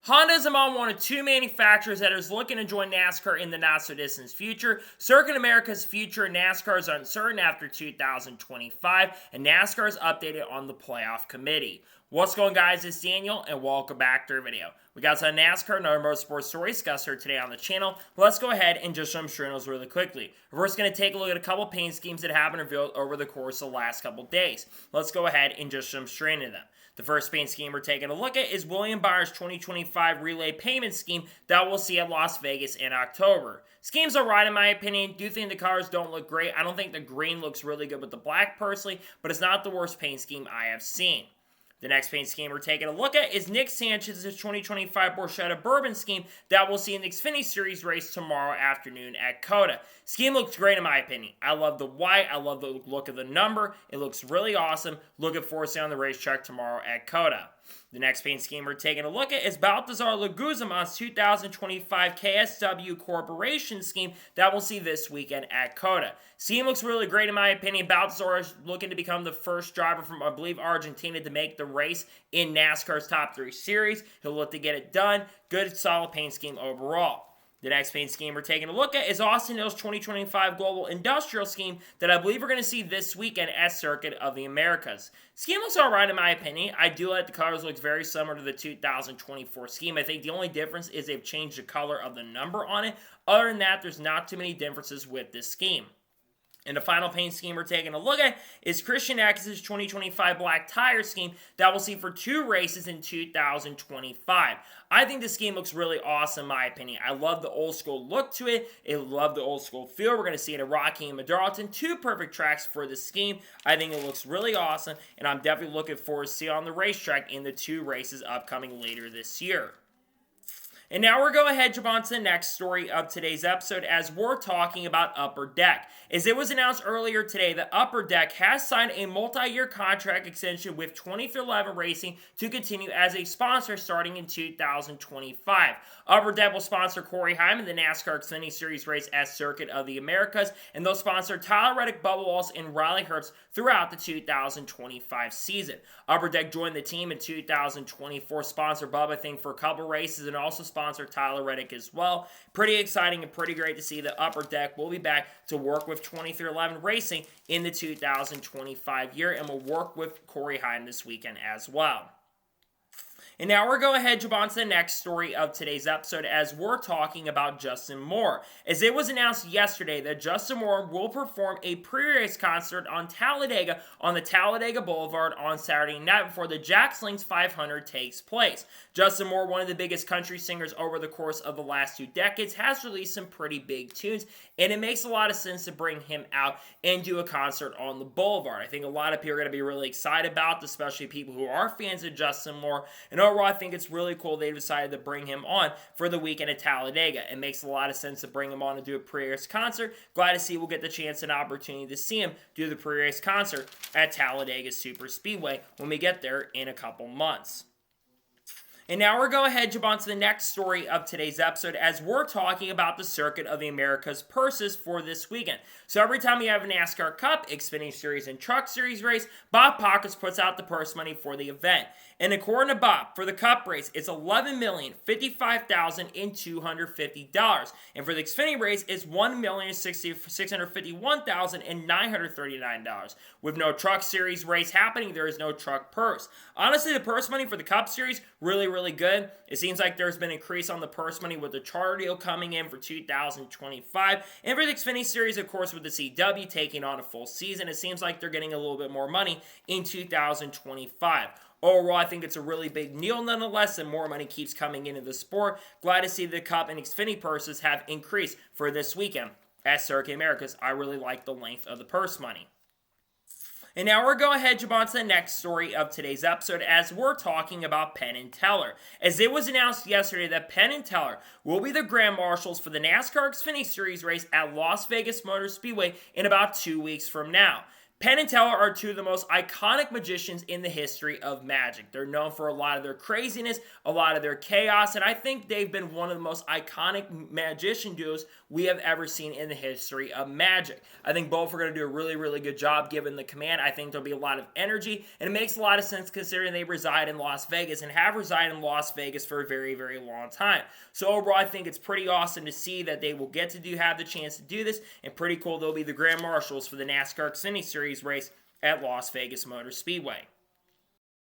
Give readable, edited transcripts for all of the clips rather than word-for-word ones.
Honda's among one of two manufacturers that is looking to join NASCAR in the not-so-distant future. Circuit America's future in NASCAR is uncertain after 2025, and NASCAR is updated on the playoff committee. What's going on, guys? It's Daniel, and welcome back to our video. We got some NASCAR and other motorsports stories discussed here today on the channel. Let's go ahead and just jump straight into those really quickly. We're first going to take a look at a couple paint schemes that have been revealed over the course of the last couple days. Let's go ahead and just jump straight into them. The first paint scheme we're taking a look at is William Byron's 2025 relay payment scheme that we'll see at Las Vegas in October. Scheme's alright in my opinion. Do think the cars don't look great. I don't think the green looks really good with the black personally, but it's not the worst paint scheme I have seen. The next paint scheme we're taking a look at is Nick Sanchez's 2025 Borchetta Bourbon scheme that we'll see in the Xfinity Series race tomorrow afternoon at COTA. Scheme looks great in my opinion. I love the white. I love the look of the number. It looks really awesome. Looking forward to seeing on the racetrack tomorrow at COTA. The next paint scheme we're taking a look at is Baltazar Leguizamon's 2025 KSW Corporation scheme that we'll see this weekend at COTA. Scheme looks really great in my opinion. Baltazar is looking to become the first driver from, I believe, Argentina to make the race in NASCAR's Top 3 Series. He'll look to get it done. Good, solid paint scheme overall. The next paint scheme we're taking a look at is Austin Hill's 2025 Global Industrial scheme that I believe we're going to see this weekend at Circuit of the Americas. Scheme looks alright in my opinion. I do like the colors. Looks very similar to the 2024 scheme. I think the only difference is they've changed the color of the number on it. Other than that, there's not too many differences with this scheme. And the final paint scheme we're taking a look at is Christian Eckes' 2025 black tire scheme that we'll see for 2 races in 2025. I think the scheme looks really awesome in my opinion. I love the old school look to it. I love the old school feel. We're going to see it at Rocky and Darlington. 2 perfect tracks for the scheme. I think it looks really awesome, and I'm definitely looking forward to see it on the racetrack in the 2 races upcoming later this year. And now we're going to head jump on to the next story of today's episode as we're talking about Upper Deck. As it was announced earlier today that Upper Deck has signed a multi-year contract extension with 23XI Racing to continue as a sponsor starting in 2025. Upper Deck will sponsor Corey Heim in the NASCAR Xfinity Series race at Circuit of the Americas, and they'll sponsor Tyler Reddick, Bubba Wallace, and Riley Herbst throughout the 2025 season. Upper Deck joined the team in 2024, sponsored Bubba thing for a couple races, and also sponsor Tyler Reddick as well. Pretty exciting and pretty great to see that Upper Deck will be back to work with 23XI Racing in the 2025 year, and will work with Corey Heim this weekend as well. And now we're going to head jump on to the next story of today's episode as we're talking about Justin Moore. As it was announced yesterday that Justin Moore will perform a pre-race concert on Talladega on the Talladega Boulevard on Saturday night before the Jack Slings 500 takes place. Justin Moore, one of the biggest country singers over the course of the last 2 decades, has released some pretty big tunes, and it makes a lot of sense to bring him out and do a concert on the Boulevard. I think a lot of people are going to be really excited about this, especially people who are fans of Justin Moore. And overall, I think it's really cool they decided to bring him on for the weekend at Talladega. It makes a lot of sense to bring him on and do a pre-race concert. Glad to see we'll get the chance and opportunity to see him do the pre-race concert at Talladega Super Speedway when we get there in a couple months. And now we're going to head jump on to the next story of today's episode as we're talking about the Circuit of the Americas purses for this weekend. So every time you have a NASCAR Cup, Xfinity Series, and Truck Series race, Bob Pockets puts out the purse money for the event. And according to Bob, for the Cup race, it's $11,055,250. And for the Xfinity race, it's $1,651,939. With no Truck Series race happening, there is no truck purse. Honestly, the purse money for the Cup Series, really good. It seems like there's been an increase on the purse money with the charter deal coming in for 2025. And for the Xfinity Series, of course, with the CW taking on a full season, it seems like they're getting a little bit more money in 2025. Overall, I think it's a really big deal nonetheless, and more money keeps coming into the sport. Glad to see the Cup and Xfinity purses have increased for this weekend at Circuit Americas. I really like the length of the purse money. And now we're going to head jump on to the next story of today's episode as we're talking about Penn and Teller. As it was announced yesterday that Penn and Teller will be the Grand Marshals for the NASCAR Xfinity Series race at Las Vegas Motor Speedway in about 2 weeks from now. Penn and Teller are two of the most iconic magicians in the history of magic. They're known for a lot of their craziness, a lot of their chaos, and I think they've been one of the most iconic magician duos we have ever seen in the history of magic. I think both are going to do a really, really good job given the command. I think there'll be a lot of energy, and it makes a lot of sense considering they reside in Las Vegas and have resided in Las Vegas for a very, very long time. So overall, I think it's pretty awesome to see that they will get to have the chance to do this, and pretty cool they'll be the Grand Marshals for the NASCAR Xfinity Series race at Las Vegas Motor Speedway.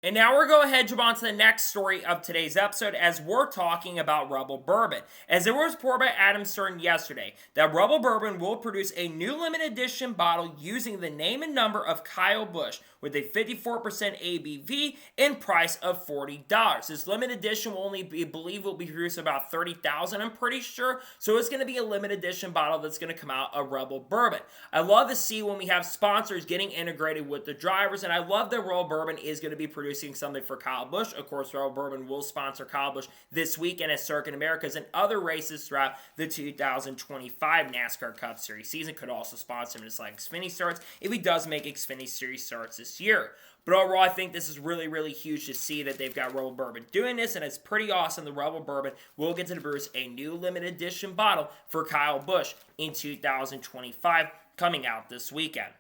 And now we're going to jump on to the next story of today's episode as we're talking about Rebel Bourbon. As there was reported by Adam Stern yesterday that Rebel Bourbon will produce a new limited edition bottle using the name and number of Kyle Busch with a 54% ABV and price of $40. This limited edition will only be, believe will be produced about 30,000, I'm pretty sure. So it's going to be a limited edition bottle that's going to come out of Rebel Bourbon. I love to see when we have sponsors getting integrated with the drivers, and I love that Rebel Bourbon is going to be producing something for Kyle Busch. Of course, Rebel Bourbon will sponsor Kyle Busch this weekend at Circuit Americas and other races throughout the 2025 NASCAR Cup Series season. Could also sponsor him as like Xfinity starts if he does make Xfinity Series starts this year. But overall, I think this is really, really huge to see that they've got Rebel Bourbon doing this, and it's pretty awesome. The Rebel Bourbon will get to produce a new limited edition bottle for Kyle Busch in 2025 coming out this weekend.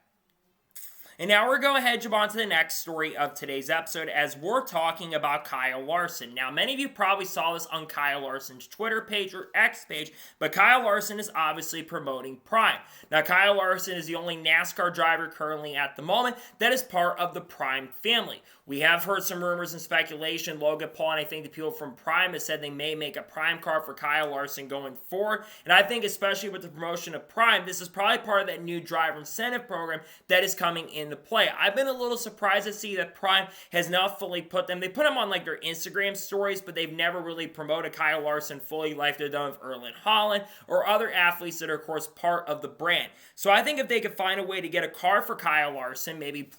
And now we're going to jump on to the next story of today's episode as we're talking about Kyle Larson. Now, many of you probably saw this on Kyle Larson's Twitter page or X page, but Kyle Larson is obviously promoting Prime. Now, Kyle Larson is the only NASCAR driver currently at the moment that is part of the Prime family. We have heard some rumors and speculation. Logan Paul and I think the people from Prime have said they may make a Prime car for Kyle Larson going forward. And I think especially with the promotion of Prime, this is probably part of that new driver incentive program that is coming into play. I've been a little surprised to see that Prime has now fully put them. They put them on like their Instagram stories, but they've never really promoted Kyle Larson fully like they've done with Erlen Holland or other athletes that are, of course, part of the brand. So I think if they could find a way to get a car for Kyle Larson, maybe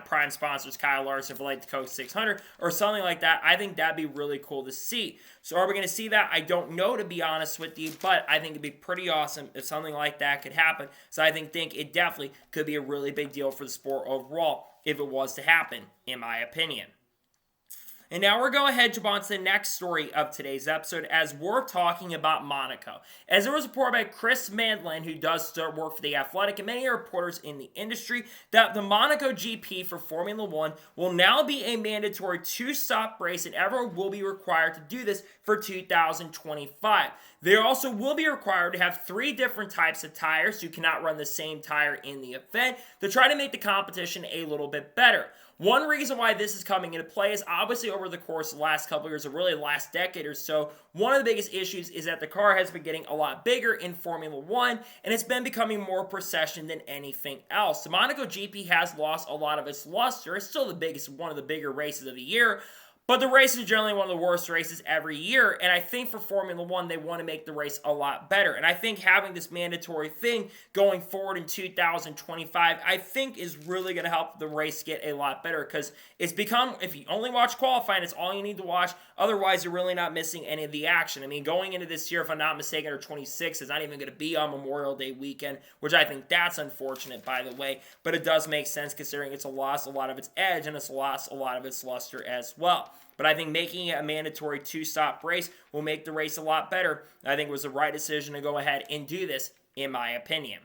Prime sponsors Kyle Larson for like the Coke 600 or something like that, I think that'd be really cool to see. So are we going to see that? I don't know, to be honest with you, but I think it'd be pretty awesome if something like that could happen. So I think it definitely could be a really big deal for the sport overall if it was to happen, in my opinion. And now we're going to jump on to the next story of today's episode as we're talking about Monaco. As there was a report by Chris Mandlin, who does work for The Athletic, and many reporters in the industry, that the Monaco GP for Formula One will now be a mandatory two-stop race, and everyone will be required to do this for 2025. They also will be required to have 3 different types of tires. You cannot run the same tire in the event to try to make the competition a little bit better. One reason why this is coming into play is obviously over the course of the last couple of years, or really the last decade or so, one of the biggest issues is that the car has been getting a lot bigger in Formula One, and it's been becoming more procession than anything else. The Monaco GP has lost a lot of its luster. It's still one of the bigger races of the year, but the race is generally one of the worst races every year, and I think for Formula One, they want to make the race a lot better. And I think having this mandatory thing going forward in 2025, I think is really going to help the race get a lot better, because it's become, if you only watch qualifying, it's all you need to watch. Otherwise, you're really not missing any of the action. I mean, going into this year, if I'm not mistaken, or 26 is not even going to be on Memorial Day weekend, which I think that's unfortunate, by the way, but it does make sense considering it's lost a lot of its edge, and it's lost a lot of its luster as well. But I think making it a mandatory two-stop race will make the race a lot better. I think it was the right decision to go ahead and do this, in my opinion.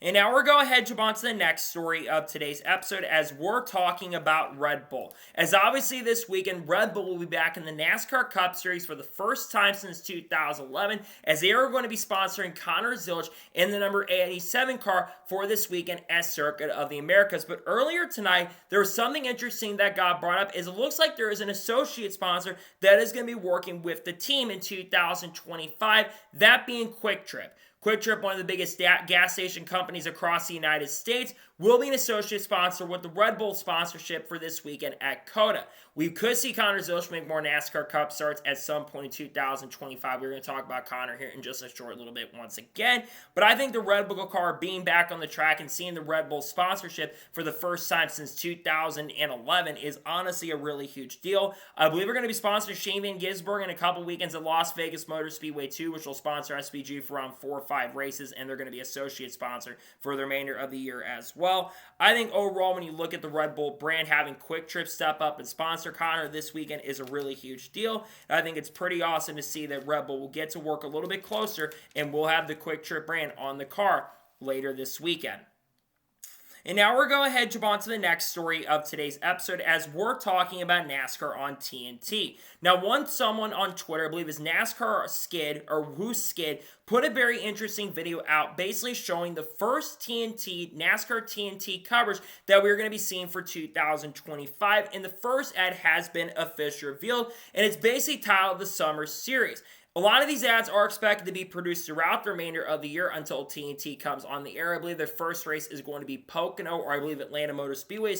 And now we're going to jump on to the next story of today's episode as we're talking about Red Bull. As obviously this weekend, Red Bull will be back in the NASCAR Cup Series for the first time since 2011, as they are going to be sponsoring Connor Zilisch in the number 87 car for this weekend at Circuit of the Americas. But earlier tonight, there was something interesting that got brought up, as it looks like there is an associate sponsor that is going to be working with the team in 2025, that being Quick Trip. Quick Trip, one of the biggest gas station companies across the United States, will be an associate sponsor with the Red Bull sponsorship for this weekend at COTA. We could see Connor Zilisch make more NASCAR Cup starts at some point in 2025. We're going to talk about Connor here in just a short little bit once again. But I think the Red Bull car being back on the track and seeing the Red Bull sponsorship for the first time since 2011 is honestly a really huge deal. I believe we're going to be sponsoring Shane Van Gisbergen in a couple weekends at Las Vegas Motor Speedway 2, which will sponsor SVG for around 4 or 5 races, and they're going to be associate sponsor for the remainder of the year as well. well. I think overall, when you look at the Red Bull brand, having Quick Trip step up and sponsor Connor this weekend is a really huge deal. And I think it's pretty awesome to see that Red Bull will get to work a little bit closer, and we'll have the Quick Trip brand on the car later this weekend. And now we're going to head jump on to the next story of today's episode as we're talking about NASCAR on TNT. Now, someone on Twitter, I believe is NASCAR Skid, or Who's Skid, put a very interesting video out basically showing the first NASCAR TNT coverage that we're going to be seeing for 2025. And the first ad has been officially revealed, and it's basically titled The Summer Series. A lot of these ads are expected to be produced throughout the remainder of the year until TNT comes on the air. I believe their first race is going to be Pocono, or I believe Atlanta Motor Speedway,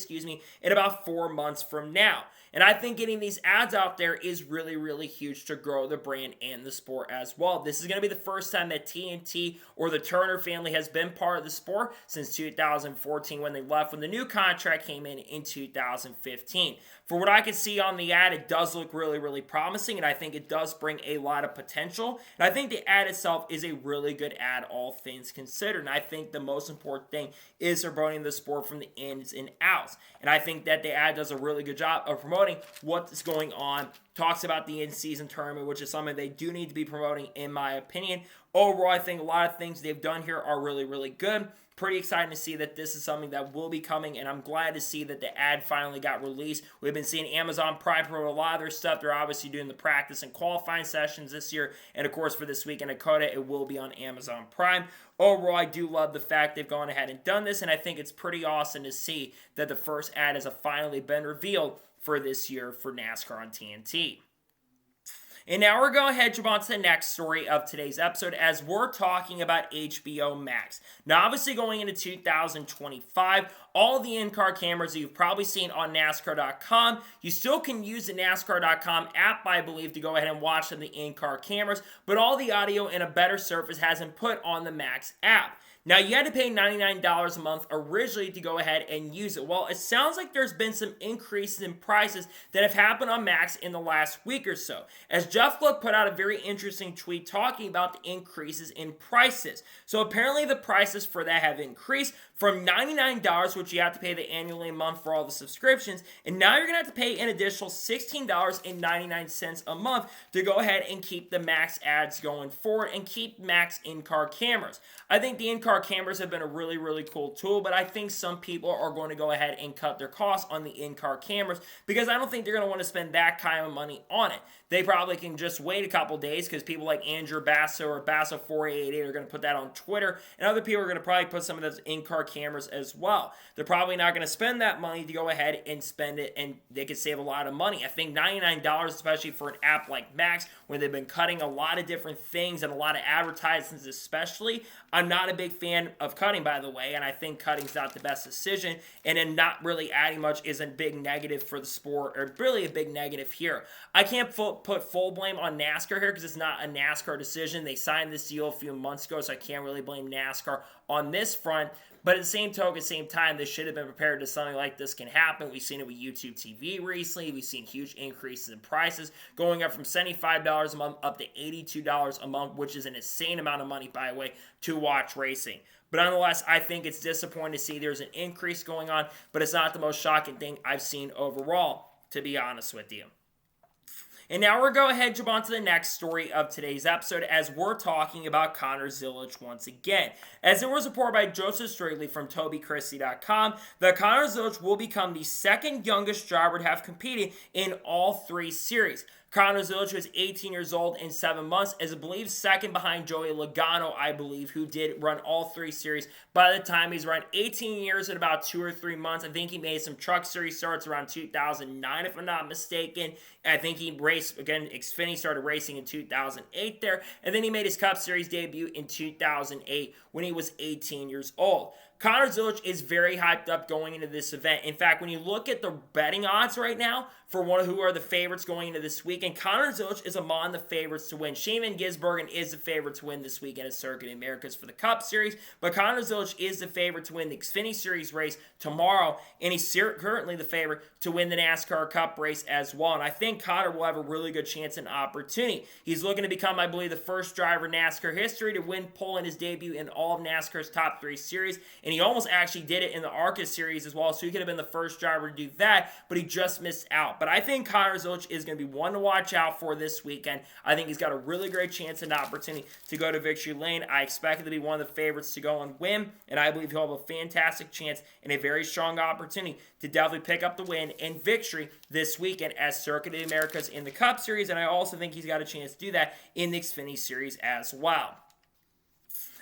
in about 4 months from now. And I think getting these ads out there is really, really huge to grow the brand and the sport as well. This is going to be the first time that TNT or the Turner family has been part of the sport since 2014 when they left, when the new contract came in 2015. For what I can see on the ad, it does look really, really promising, and I think it does bring a lot of potential. And I think the ad itself is a really good ad, all things considered. And I think the most important thing is promoting the sport from the ins and outs. And I think that the ad does a really good job of promoting what's going on, talks about the in-season tournament, which is something they do need to be promoting, in my opinion. Overall, I think a lot of things they've done here are really, really good. Pretty exciting to see that this is something that will be coming, and I'm glad to see that the ad finally got released. We've been seeing Amazon Prime promote a lot of their stuff. They're obviously doing the practice and qualifying sessions this year, and of course for this weekend at COTA, it will be on Amazon Prime. Overall, I do love the fact they've gone ahead and done this, and I think it's pretty awesome to see that the first ad has finally been revealed for this year for NASCAR on TNT. And now we're going ahead to jump on to the next story of today's episode as we're talking about HBO Max. Now, obviously going into 2025, all the in-car cameras that you've probably seen on NASCAR.com, you still can use the NASCAR.com app, I believe, to go ahead and watch the in-car cameras, but all the audio in a better surface has been put on the Max app. Now, you had to pay $99 a month originally to go ahead and use it. Well, it sounds like there's been some increases in prices that have happened on Max in the last week or so, as Jeff Gluck put out a very interesting tweet talking about the increases in prices. So apparently the prices for that have increased from $99, which you have to pay the annually a month for all the subscriptions, and now you're going to have to pay an additional $16.99 a month to go ahead and keep the Max ads going forward and keep Max in-car cameras. I think the in-car cameras have been a really, really cool tool, but I think some people are going to go ahead and cut their costs on the in-car cameras because I don't think they're going to want to spend that kind of money on it. They probably can just wait a couple days because people like Andrew Basso or Basso4888 are going to put that on Twitter, and other people are going to probably put some of those in-car cameras as well. They're probably not going to spend that money to go ahead and spend it, and they could save a lot of money. I think $99, especially for an app like Max, where they've been cutting a lot of different things and a lot of advertisements especially. I'm not a big fan of cutting, by the way, and I think cutting's not the best decision, and then not really adding much is a big negative for the sport, or really a big negative here. I can't put full blame on NASCAR here because it's not a NASCAR decision. They signed this deal a few months ago, so I can't really blame NASCAR on this front. But at the same token, same time, they should have been prepared to something like this can happen. We've seen it with YouTube TV recently. We've seen huge increases in prices, going up from $75 a month up to $82 a month, which is an insane amount of money, by the way, to watch racing. But nonetheless, I think it's disappointing to see there's an increase going on, but it's not the most shocking thing I've seen overall, to be honest with you. And now we're going ahead and jump on to the next story of today's episode as we're talking about Connor Zilisch once again. As it was reported by Joseph Strigley from TobyChristie.com, that Connor Zilisch will become the second youngest driver to have competed in all three series. Connor Zilisch was 18 years old in 7 months, as I believe second behind Joey Logano, I believe, who did run all three series. By the time he's run 18 years in about 2 or 3 months, I think he made some truck series starts around 2009, if I'm not mistaken. I think he raced, again, Xfinity started racing in 2008 there, and then he made his Cup Series debut in 2008 when he was 18 years old. Connor Zilisch is very hyped up going into this event. In fact, when you look at the betting odds right now for one of who are the favorites going into this weekend, Connor Zilisch is among the favorites to win. Shane Van Gisbergen is the favorite to win this weekend at Circuit of the Americas for the Cup Series, but Connor Zilisch is the favorite to win the Xfinity Series race tomorrow, and he's currently the favorite to win the NASCAR Cup race as well. And I think Connor will have a really good chance and opportunity. He's looking to become, I believe, the first driver in NASCAR history to win pole in his debut in all of NASCAR's top 3 series, and and he almost actually did it in the ARCA series as well, so he could have been the first driver to do that, but he just missed out. But I think Connor Zilisch is going to be one to watch out for this weekend. I think he's got a really great chance and opportunity to go to victory lane. I expect him to be one of the favorites to go and win, and I believe he'll have a fantastic chance and a very strong opportunity to definitely pick up the win and victory this weekend as Circuit of the Americas in the Cup Series, and I also think he's got a chance to do that in the Xfinity Series as well.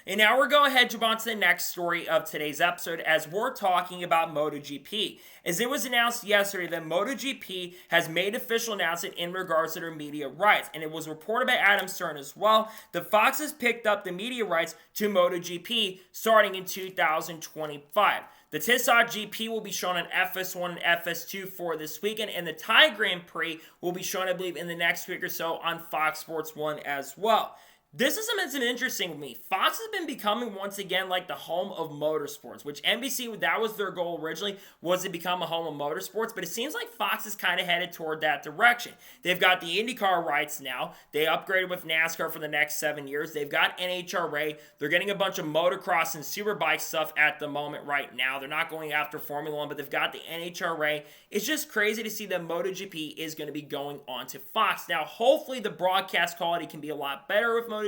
And now we're going ahead to jump on to the next story of today's episode as we're talking about MotoGP. As it was announced yesterday that MotoGP has made official announcement in regards to their media rights. And it was reported by Adam Stern as well that Fox has picked up the media rights to MotoGP starting in 2025. The Tissot GP will be shown on FS1 and FS2 for this weekend, and the Thai Grand Prix will be shown, I believe, in the next week or so on Fox Sports 1 as well. This is something that's interesting to me. Fox has been becoming, once again, like the home of motorsports, which NBC, that was their goal originally, was to become a home of motorsports, but it seems like Fox is kind of headed toward that direction. They've got the IndyCar rights now. They upgraded with NASCAR for the next 7 years. They've got NHRA. They're getting a bunch of motocross and superbike stuff at the moment right now. They're not going after Formula 1, but they've got the NHRA. It's just crazy to see that MotoGP is going to be going on to Fox. Now, hopefully the broadcast quality can be a lot better with MotoGP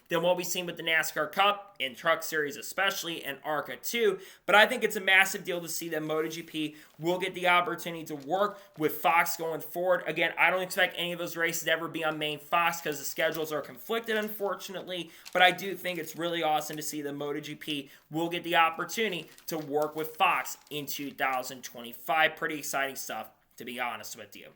than what we've seen with the NASCAR Cup and Truck Series especially, and ARCA too. But I think it's a massive deal to see that MotoGP will get the opportunity to work with Fox going forward. Again, I don't expect any of those races to ever be on main Fox because the schedules are conflicted, unfortunately. But I do think it's really awesome to see that MotoGP will get the opportunity to work with Fox in 2025. Pretty exciting stuff, to be honest with you.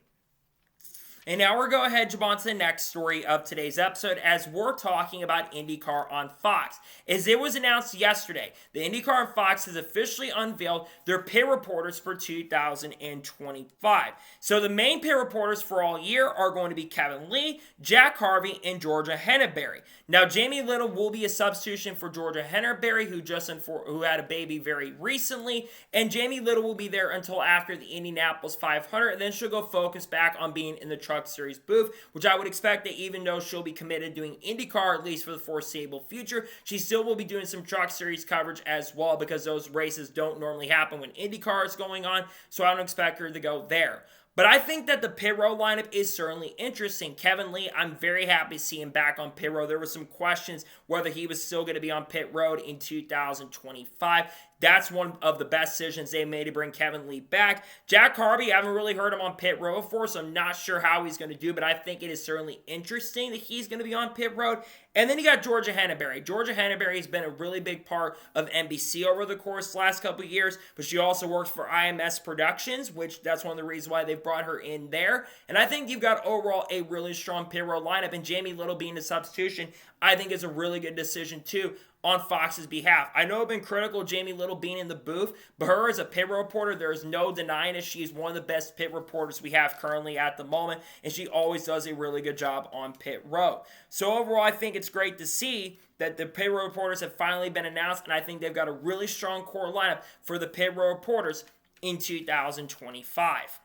And now we're going ahead and jump on to the next story of today's episode as we're talking about IndyCar on Fox. As it was announced yesterday, the IndyCar on Fox has officially unveiled their pit reporters for 2025. So the main pit reporters for all year are going to be Kevin Lee, Jack Harvey, and Georgia Henneberry. Now, Jamie Little will be a substitution for Georgia Henneberry, who had a baby very recently, and Jamie Little will be there until after the Indianapolis 500, and then she'll go focus back on being in the Truck Series booth, which I would expect that even though she'll be committed doing IndyCar at least for the foreseeable future, she still will be doing some Truck Series coverage as well because those races don't normally happen when IndyCar is going on, so I don't expect her to go there. But I think that the pit road lineup is certainly interesting. Kevin Lee, I'm very happy to see him back on pit road. There were some questions whether he was still going to be on pit road in 2025. That's one of the best decisions they made to bring Kevin Lee back. Jack Harvey, I haven't really heard him on pit road before, so I'm not sure how he's going to do, but I think it is certainly interesting that he's going to be on pit road. And then you got Georgia Henneberry. Georgia Henneberry has been a really big part of NBC over the course of the last couple of years, but she also works for IMS Productions, which that's one of the reasons why they've brought her in there. And I think you've got overall a really strong pit road lineup, and Jamie Little being the substitution, I think is a really good decision too on Fox's behalf. I know I've been critical of Jamie Little being in the booth, but her as a pit reporter, there is no denying it. She's one of the best pit reporters we have currently at the moment, and she always does a really good job on pit road. So overall, I think it's great to see that the pit road reporters have finally been announced, and I think they've got a really strong core lineup for the pit road reporters in 2025.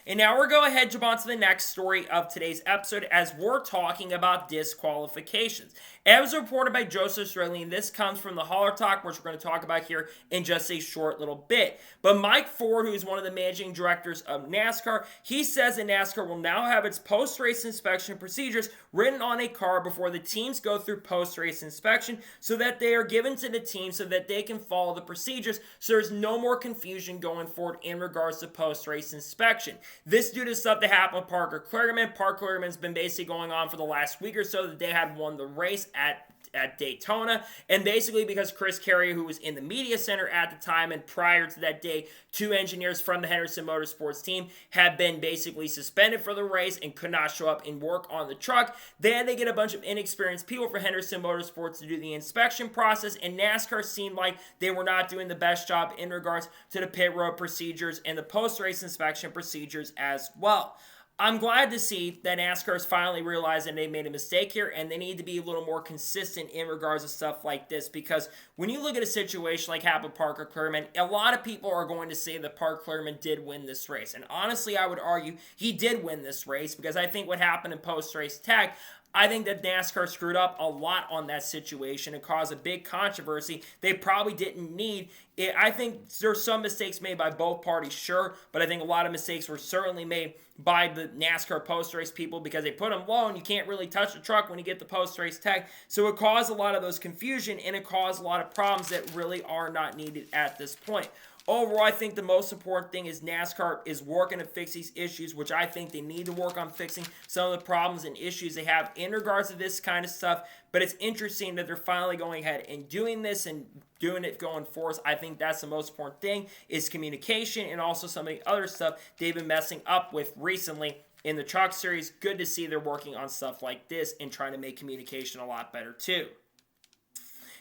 And now we're going ahead and jump on to the next story of today's episode as we're talking about disqualifications. As reported by Joseph Strelin, this comes from the Holler Talk, which we're going to talk about here in just a short little bit. But Mike Ford, who is one of the managing directors of NASCAR, he says that NASCAR will now have its post-race inspection procedures written on a car before the teams go through post-race inspection so that they are given to the team so that they can follow the procedures so there's no more confusion going forward in regards to post-race inspection. This due to stuff that happened with Parker Kligerman. Parker Kligerman's been basically going on for the last week or so that they had won the race at Daytona, and basically because Chris Carrier, who was in the media center at the time and prior to that day, two engineers from the Henderson Motorsports team had been basically suspended for the race and could not show up and work on the truck. Then they get a bunch of inexperienced people for Henderson Motorsports to do the inspection process, and NASCAR seemed like they were not doing the best job in regards to the pit road procedures and the post-race inspection procedures as well. I'm glad to see that NASCAR has finally realized that they made a mistake here and they need to be a little more consistent in regards to stuff like this, because when you look at a situation like happened with Parker Kligerman, a lot of people are going to say that Parker Kligerman did win this race. And honestly, I would argue he did win this race because I think what happened in post-race tag, I think that NASCAR screwed up a lot on that situation and caused a big controversy they probably didn't need. I think there's some mistakes made by both parties, sure, but I think a lot of mistakes were certainly made by the NASCAR post-race people because they put them low and you can't really touch the truck when you get the post-race tag. So it caused a lot of those confusion and it caused a lot of problems that really are not needed at this point. Overall, I think the most important thing is NASCAR is working to fix these issues, which I think they need to work on fixing some of the problems and issues they have in regards to this kind of stuff. But it's interesting that they're finally going ahead and doing this and doing it going forward. I think that's the most important thing is communication and also some of the other stuff they've been messing up with recently in the Truck Series. Good to see they're working on stuff like this and trying to make communication a lot better too.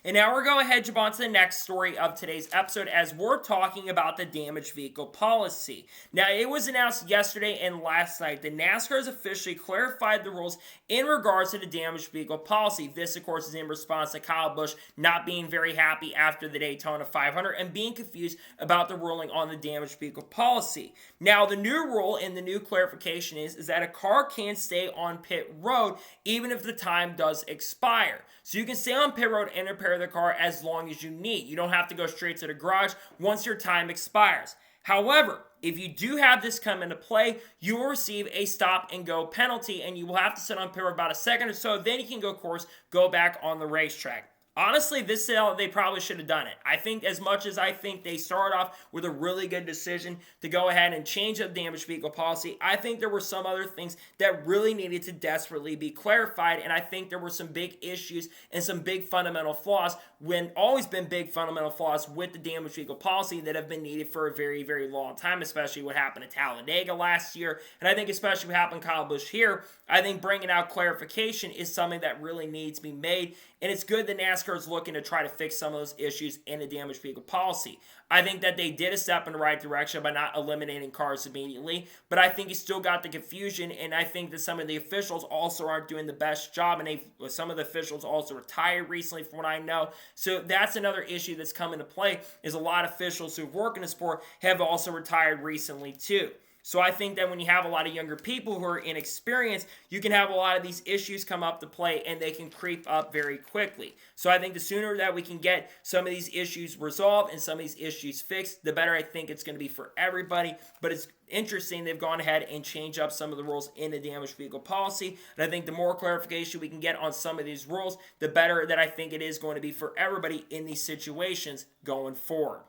And now we're going to head on to the next story of today's episode as we're talking about the damaged vehicle policy. Now, it was announced yesterday and last night that NASCAR has officially clarified the rules in regards to the damaged vehicle policy. This, of course, is in response to Kyle Busch not being very happy after the Daytona 500 and being confused about the ruling on the damaged vehicle policy. Now, the new rule and the new clarification is that a car can stay on pit road even if the time does expire. So you can stay on pit road and repair the car as long as you need. You don't have to go straight to the garage once your time expires. However, if you do have this come into play, you will receive a stop and go penalty and you will have to sit on pit road about a second or so. Then you can go back on the racetrack. Honestly, this is how they probably should have done it. I think as much as I think they started off with a really good decision to go ahead and change the damaged vehicle policy, I think there were some other things that really needed to desperately be clarified, and I think there were some big issues and some big fundamental flaws, always been big fundamental flaws with the damaged vehicle policy that have been needed for a very, very long time, especially what happened at Talladega last year, and I think especially what happened to Kyle Busch here. I think bringing out clarification is something that really needs to be made, and it's good that NASCAR is looking to try to fix some of those issues in the damaged vehicle policy. I think that they did a step in the right direction by not eliminating cars immediately, but I think you still got the confusion, and I think that some of the officials also aren't doing the best job, and some of the officials also retired recently from what I know. So that's another issue that's come into play, is a lot of officials who've worked in the sport have also retired recently too. So I think that when you have a lot of younger people who are inexperienced, you can have a lot of these issues come up to play and they can creep up very quickly. So I think the sooner that we can get some of these issues resolved and some of these issues fixed, the better I think it's going to be for everybody. But it's interesting they've gone ahead and changed up some of the rules in the damaged vehicle policy. And I think the more clarification we can get on some of these rules, the better that I think it is going to be for everybody in these situations going forward.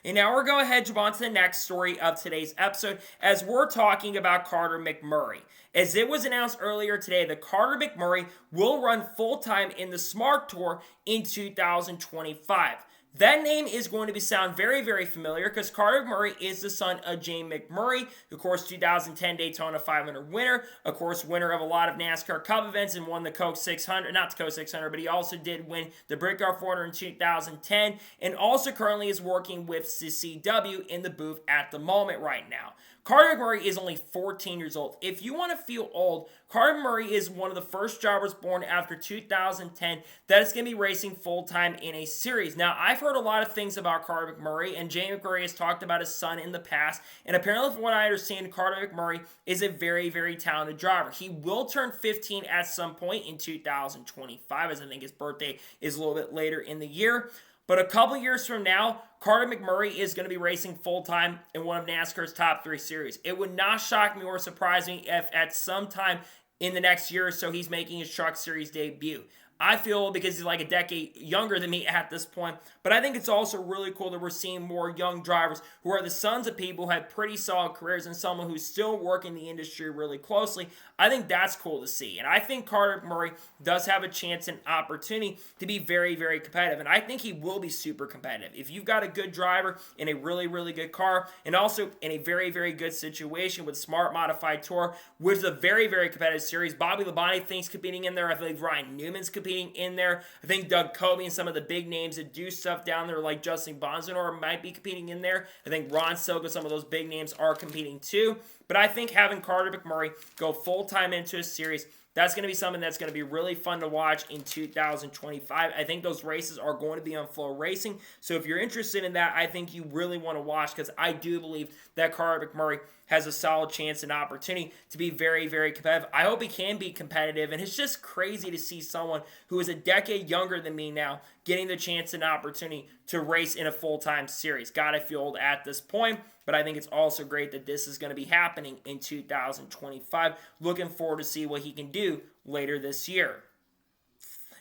And now we're going to head on to the next story of today's episode as we're talking about Carter McMurray. As it was announced earlier today that Carter McMurray will run full-time in the Smart Tour in 2025. That name is going to sound very, very familiar because Carter McMurray is the son of James McMurray, of course, 2010 Daytona 500 winner, of course, winner of a lot of NASCAR Cup events and won the Coke 600, not the Coke 600, but he also did win the Brickyard 400 in 2010, and also currently is working with CCW in the booth at the moment right now. Carter McMurray is only 14 years old. If you want to feel old, Carter McMurray is one of the first drivers born after 2010 that is going to be racing full-time in a series. Now, I've heard a lot of things about Carter McMurray, and James McMurray has talked about his son in the past, and apparently from what I understand, Carter McMurray is a very, very talented driver. He will turn 15 at some point in 2025, as I think his birthday is a little bit later in the year. But a couple years from now, Carter McMurray is going to be racing full-time in one of NASCAR's top 3 series. It would not shock me or surprise me if at some time in the next year or so he's making his Truck Series debut. I feel because he's like a decade younger than me at this point, but I think it's also really cool that we're seeing more young drivers who are the sons of people who had pretty solid careers and someone who's still working the industry really closely. I think that's cool to see, and I think Carter McMurray does have a chance and opportunity to be very, very competitive, and I think he will be super competitive. If you've got a good driver in a really, really good car, and also in a very, very good situation with Smart Modified Tour, which is a very, very competitive series. Bobby Labonte thinks competing in there. I believe Ryan Newman's competing in there. I think Doug Coby and some of the big names that do stuff down there like Justin Bonzanor might be competing in there. I think Ron Silk and some of those big names are competing too. But I think having Carter McMurray go full-time into a series, that's going to be something that's going to be really fun to watch in 2025. I think those races are going to be on Flow Racing. So if you're interested in that, I think you really want to watch, because I do believe that Carter McMurray has a solid chance and opportunity to be very, very competitive. I hope he can be competitive, and it's just crazy to see someone who is a decade younger than me now getting the chance and opportunity to race in a full-time series. Gotta feel old at this point, but I think it's also great that this is going to be happening in 2025. Looking forward to see what he can do later this year.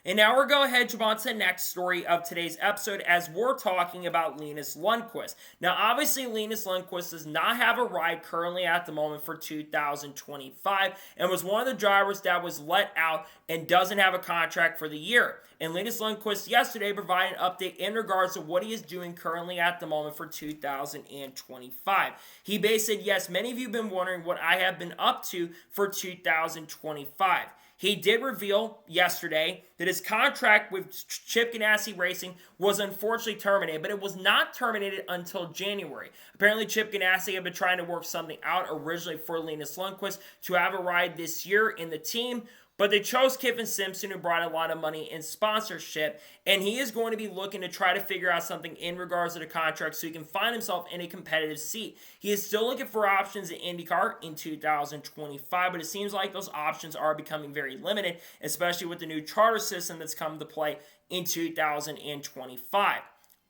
And now we're going to head on to the next story of today's episode, as we're talking about Linus Lundqvist. Now, obviously, Linus Lundqvist does not have a ride currently at the moment for 2025, and was one of the drivers that was let out and doesn't have a contract for the year. And Linus Lundqvist yesterday provided an update in regards to what he is doing currently at the moment for 2025. He basically said, yes, many of you have been wondering what I have been up to for 2025. He did reveal yesterday that his contract with Chip Ganassi Racing was unfortunately terminated, but it was not terminated until January. Apparently, Chip Ganassi had been trying to work something out originally for Linus Lundqvist to have a ride this year in the team, but they chose Kyffin Simpson, who brought a lot of money in sponsorship, and he is going to be looking to try to figure out something in regards to the contract so he can find himself in a competitive seat. He is still looking for options in IndyCar in 2025, but it seems like those options are becoming very limited, especially with the new charter system that's come to play in 2025.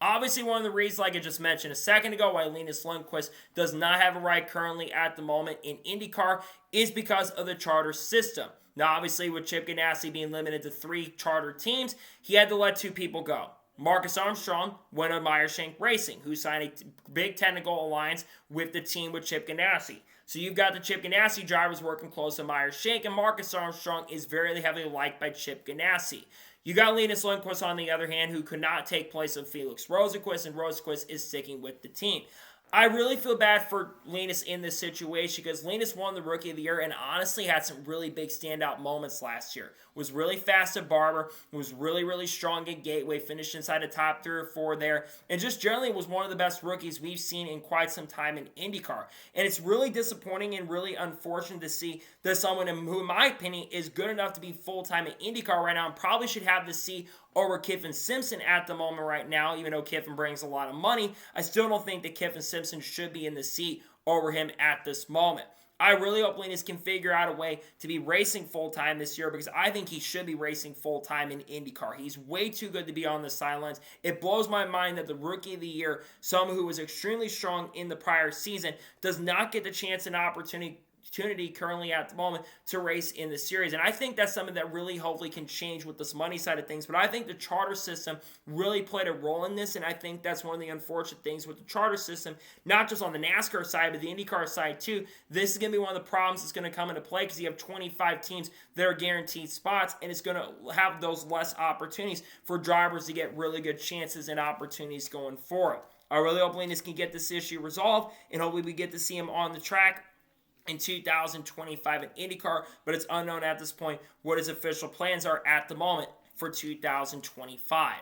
Obviously, one of the reasons, like I just mentioned a second ago, why Linus Lundqvist does not have a ride currently at the moment in IndyCar is because of the charter system. Now, obviously, with Chip Ganassi being limited to 3 charter teams, he had to let 2 people go. Marcus Armstrong went on Meyer-Shank Racing, who signed a big technical alliance with the team with Chip Ganassi. So you've got the Chip Ganassi drivers working close to Meyer-Shank, and Marcus Armstrong is very heavily liked by Chip Ganassi. You got Linus Lundqvist, on the other hand, who could not take place of Felix Rosenqvist, and Rosenqvist is sticking with the team. I really feel bad for Linus in this situation, because Linus won the Rookie of the Year and honestly had some really big standout moments last year. Was really fast at Barber, was really strong at Gateway, finished inside the top 3 or 4 there, and just generally was one of the best rookies we've seen in quite some time in IndyCar. And it's really disappointing and really unfortunate to see that someone who, in my opinion, is good enough to be full-time in IndyCar right now and probably should have the seat over Kyffin Simpson at the moment right now, even though Kyffin brings a lot of money. I still don't think that Kyffin Simpson should be in the seat over him at this moment. I really hope Linus can figure out a way to be racing full-time this year, because I think he should be racing full-time in IndyCar. He's way too good to be on the sidelines. It blows my mind that the Rookie of the Year, someone who was extremely strong in the prior season, does not get the chance and opportunity currently at the moment to race in the series. And I think that's something that really hopefully can change with this money side of things. But I think the charter system really played a role in this, and I think that's one of the unfortunate things with the charter system, not just on the NASCAR side, but the IndyCar side too. This is going to be one of the problems that's going to come into play, because you have 25 teams that are guaranteed spots, and it's going to have those less opportunities for drivers to get really good chances and opportunities going forward. I really hope Linus can get this issue resolved, and hopefully we get to see him on the track in 2025 in IndyCar, but it's unknown at this point what his official plans are at the moment for 2025.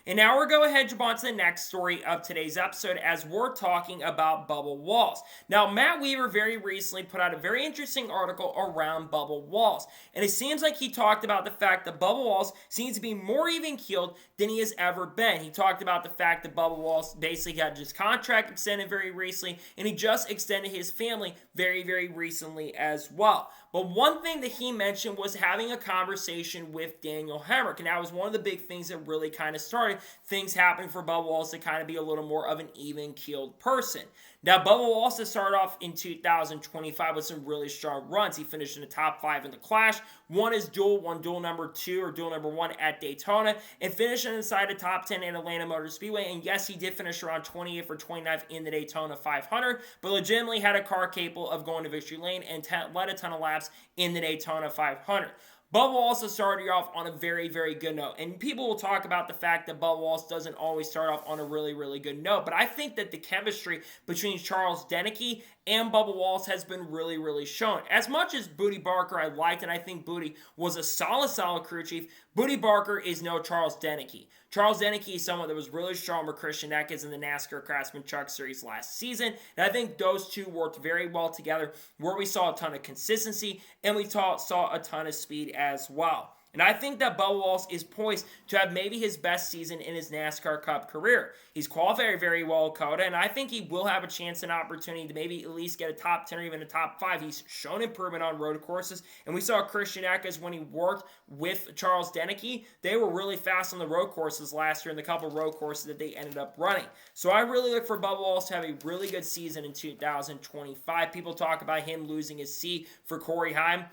And now we're going to head on to the next story of today's episode, as we're talking about Bubba Wallace. Now, Matt Weaver very recently put out a very interesting article around Bubba Wallace, and it seems like he talked about the fact that Bubba Wallace seems to be more even-keeled than he has ever been. He talked about the fact that Bubba Wallace basically had his contract extended very recently, and he just extended his family very recently as well. But one thing that he mentioned was having a conversation with Daniel Hemrick, and that was one of the big things that really kind of started things happening for Bubba Wallace to kind of be a little more of an even-keeled person. Now, Bubba Wallace has started off in 2025 with some really strong runs. He finished in the top 5 in the Clash, won dual number 2 or dual number 1 at Daytona, and finished inside the top 10 in Atlanta Motor Speedway. And yes, he did finish around 28th or 29th in the Daytona 500, but legitimately had a car capable of going to victory lane and led a ton of laps in the Daytona 500. Bubba Wallace has started off on a very, very good note. And people will talk about the fact that Bubba Wallace doesn't always start off on a really, really good note. But I think that the chemistry between Charles Deneke and Bubba Wallace has been really, really shown. As much as Booty Barker I liked, and I think Booty was a solid crew chief, Booty Barker is no Charles Deneke. Charles Deneke is someone that was really strong with Christian Eckes in the NASCAR Craftsman Truck Series last season. And I think those two worked very well together, where we saw a ton of consistency and we saw a ton of speed as well. And I think that Bubba Wallace is poised to have maybe his best season in his NASCAR Cup career. He's qualified very well at COTA, and I think he will have a chance and opportunity to maybe at least get a top 10 or even a top 5. He's shown improvement on road courses, and we saw Christian Eckes when he worked with Charles Deneke. They were really fast on the road courses last year in the couple road courses that they ended up running. So I really look for Bubba Wallace to have a really good season in 2025. People talk about him losing his seat for Corey Heim.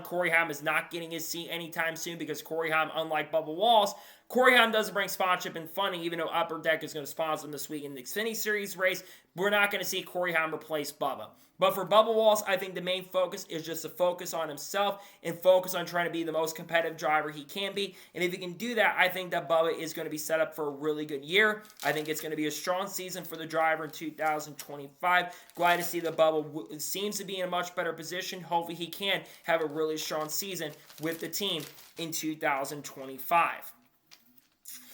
Corey Heim is not getting his seat anytime soon, because Corey Heim, unlike Bubba Wallace, Corey Heim doesn't bring sponsorship and funding, even though Upper Deck is going to sponsor him this week in the Xfinity Series race. We're not going to see Corey Heim replace Bubba. But for Bubba Wallace, I think the main focus is just to focus on himself and focus on trying to be the most competitive driver he can be. And if he can do that, I think that Bubba is going to be set up for a really good year. I think it's going to be a strong season for the driver in 2025. Glad to see that Bubba seems to be in a much better position. Hopefully he can have a really strong season with the team in 2025.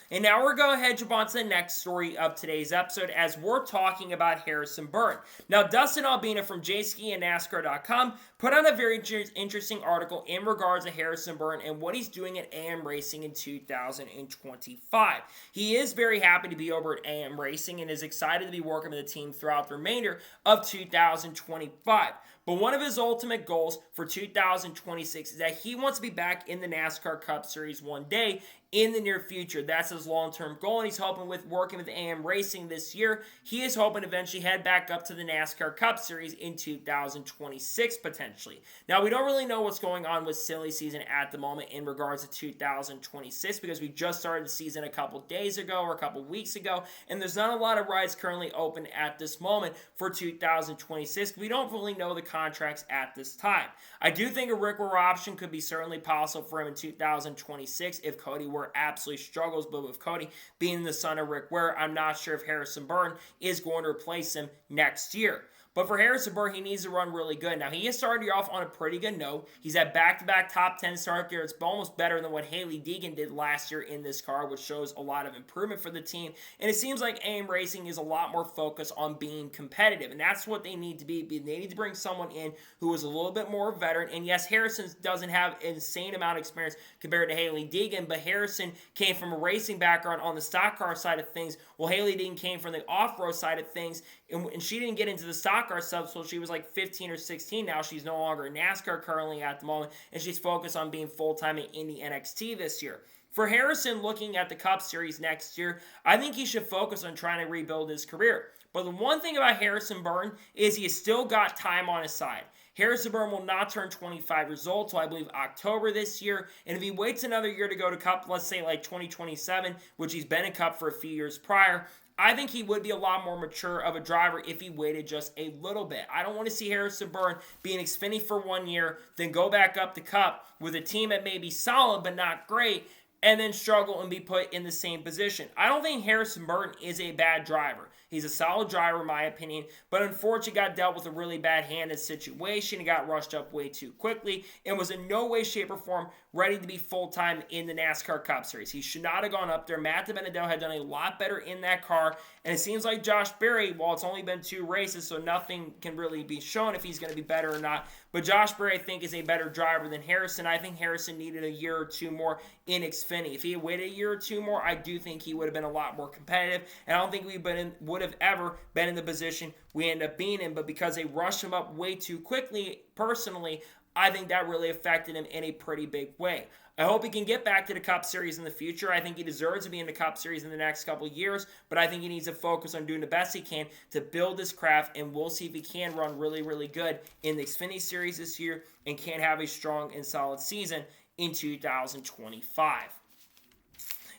And now we're going to head jump on to the next story of today's episode, as we're talking about Harrison Burton. Now, Dustin Albina from JSki and NASCAR.com put out a very interesting article in regards to Harrison Burton and what he's doing at AM Racing in 2025. He is very happy to be over at AM Racing and is excited to be working with the team throughout the remainder of 2025. But one of his ultimate goals for 2026 is that he wants to be back in the NASCAR Cup Series one day in the near future. That's his long-term goal, and he's hoping with working with AM Racing this year, he is hoping to eventually head back up to the NASCAR Cup Series in 2026 potentially. Now, we don't really know what's going on with silly season at the moment in regards to 2026, because we just started the season a couple days ago or a couple weeks ago, and there's not a lot of rides currently open at this moment for 2026. We don't really know the contracts at this time. I do think a Rick Ware option could be certainly possible for him in 2026 if Cody Ware absolutely struggles, but with Cody being the son of Rick Ware, I'm not sure if Harrison Burton is going to replace him next year. But for Harrison Burton, he needs to run really good. Now, he has started off on a pretty good note. He's had back-to-back top 10 start there. It's almost better than what Hailie Deegan did last year in this car, which shows a lot of improvement for the team. And it seems like AM Racing is a lot more focused on being competitive, and that's what they need to be. They need to bring someone in who is a little bit more veteran. And yes, Harrison doesn't have an insane amount of experience compared to Hailie Deegan, but Harrison came from a racing background on the stock car side of things, while Hailie Deegan came from the off-road side of things, and she didn't get into the stock car stuff until she was like 15 or 16. Now she's no longer in NASCAR currently at the moment, and she's focused on being full-time in Indy NXT this year. For Harrison, looking at the Cup Series next year, I think he should focus on trying to rebuild his career. But the one thing about Harrison Burton is he has still got time on his side. Harrison Burton will not turn 25 years old until I believe October this year. And if he waits another year to go to Cup, let's say like 2027, which he's been in Cup for a few years prior, I think he would be a lot more mature of a driver if he waited just a little bit. I don't want to see Harrison Burton be in Xfinity for 1 year, then go back up to Cup with a team that may be solid but not great, and then struggle and be put in the same position. I don't think Harrison Burton is a bad driver. He's a solid driver, in my opinion, but unfortunately got dealt with a really bad-handed situation. He got rushed up way too quickly and was in no way, shape, or form ready to be full-time in the NASCAR Cup Series. He should not have gone up there. Matt DiBenedetto had done a lot better in that car, and it seems like Josh Berry, while it's only been 2 races, so nothing can really be shown if he's going to be better or not, but Josh Berry, I think, is a better driver than Harrison. I think Harrison needed a year or 2 more in Xfinity. If he had waited a year or 2 more, I do think he would have been a lot more competitive, and I don't think we would have ever been in the position we ended up being in, but because they rushed him up way too quickly, personally, I think that really affected him in a pretty big way. I hope he can get back to the Cup Series in the future. I think he deserves to be in the Cup Series in the next couple of years, but I think he needs to focus on doing the best he can to build his craft, and we'll see if he can run really, really good in the Xfinity Series this year and can have a strong and solid season in 2025.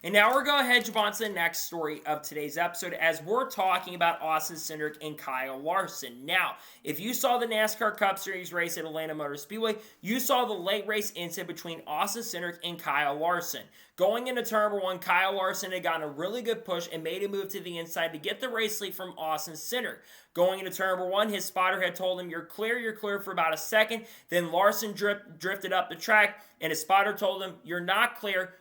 And now we're going to head on to the next story of today's episode as we're talking about Austin Cindric and Kyle Larson. Now, if you saw the NASCAR Cup Series race at Atlanta Motor Speedway, you saw the late race incident between Austin Cindric and Kyle Larson. Going into turn number 1, Kyle Larson had gotten a really good push and made a move to the inside to get the race lead from Austin Cindric. Going into turn number 1, his spotter had told him, you're clear for about a second. Then Larson drifted up the track, and his spotter told him, you're not clear.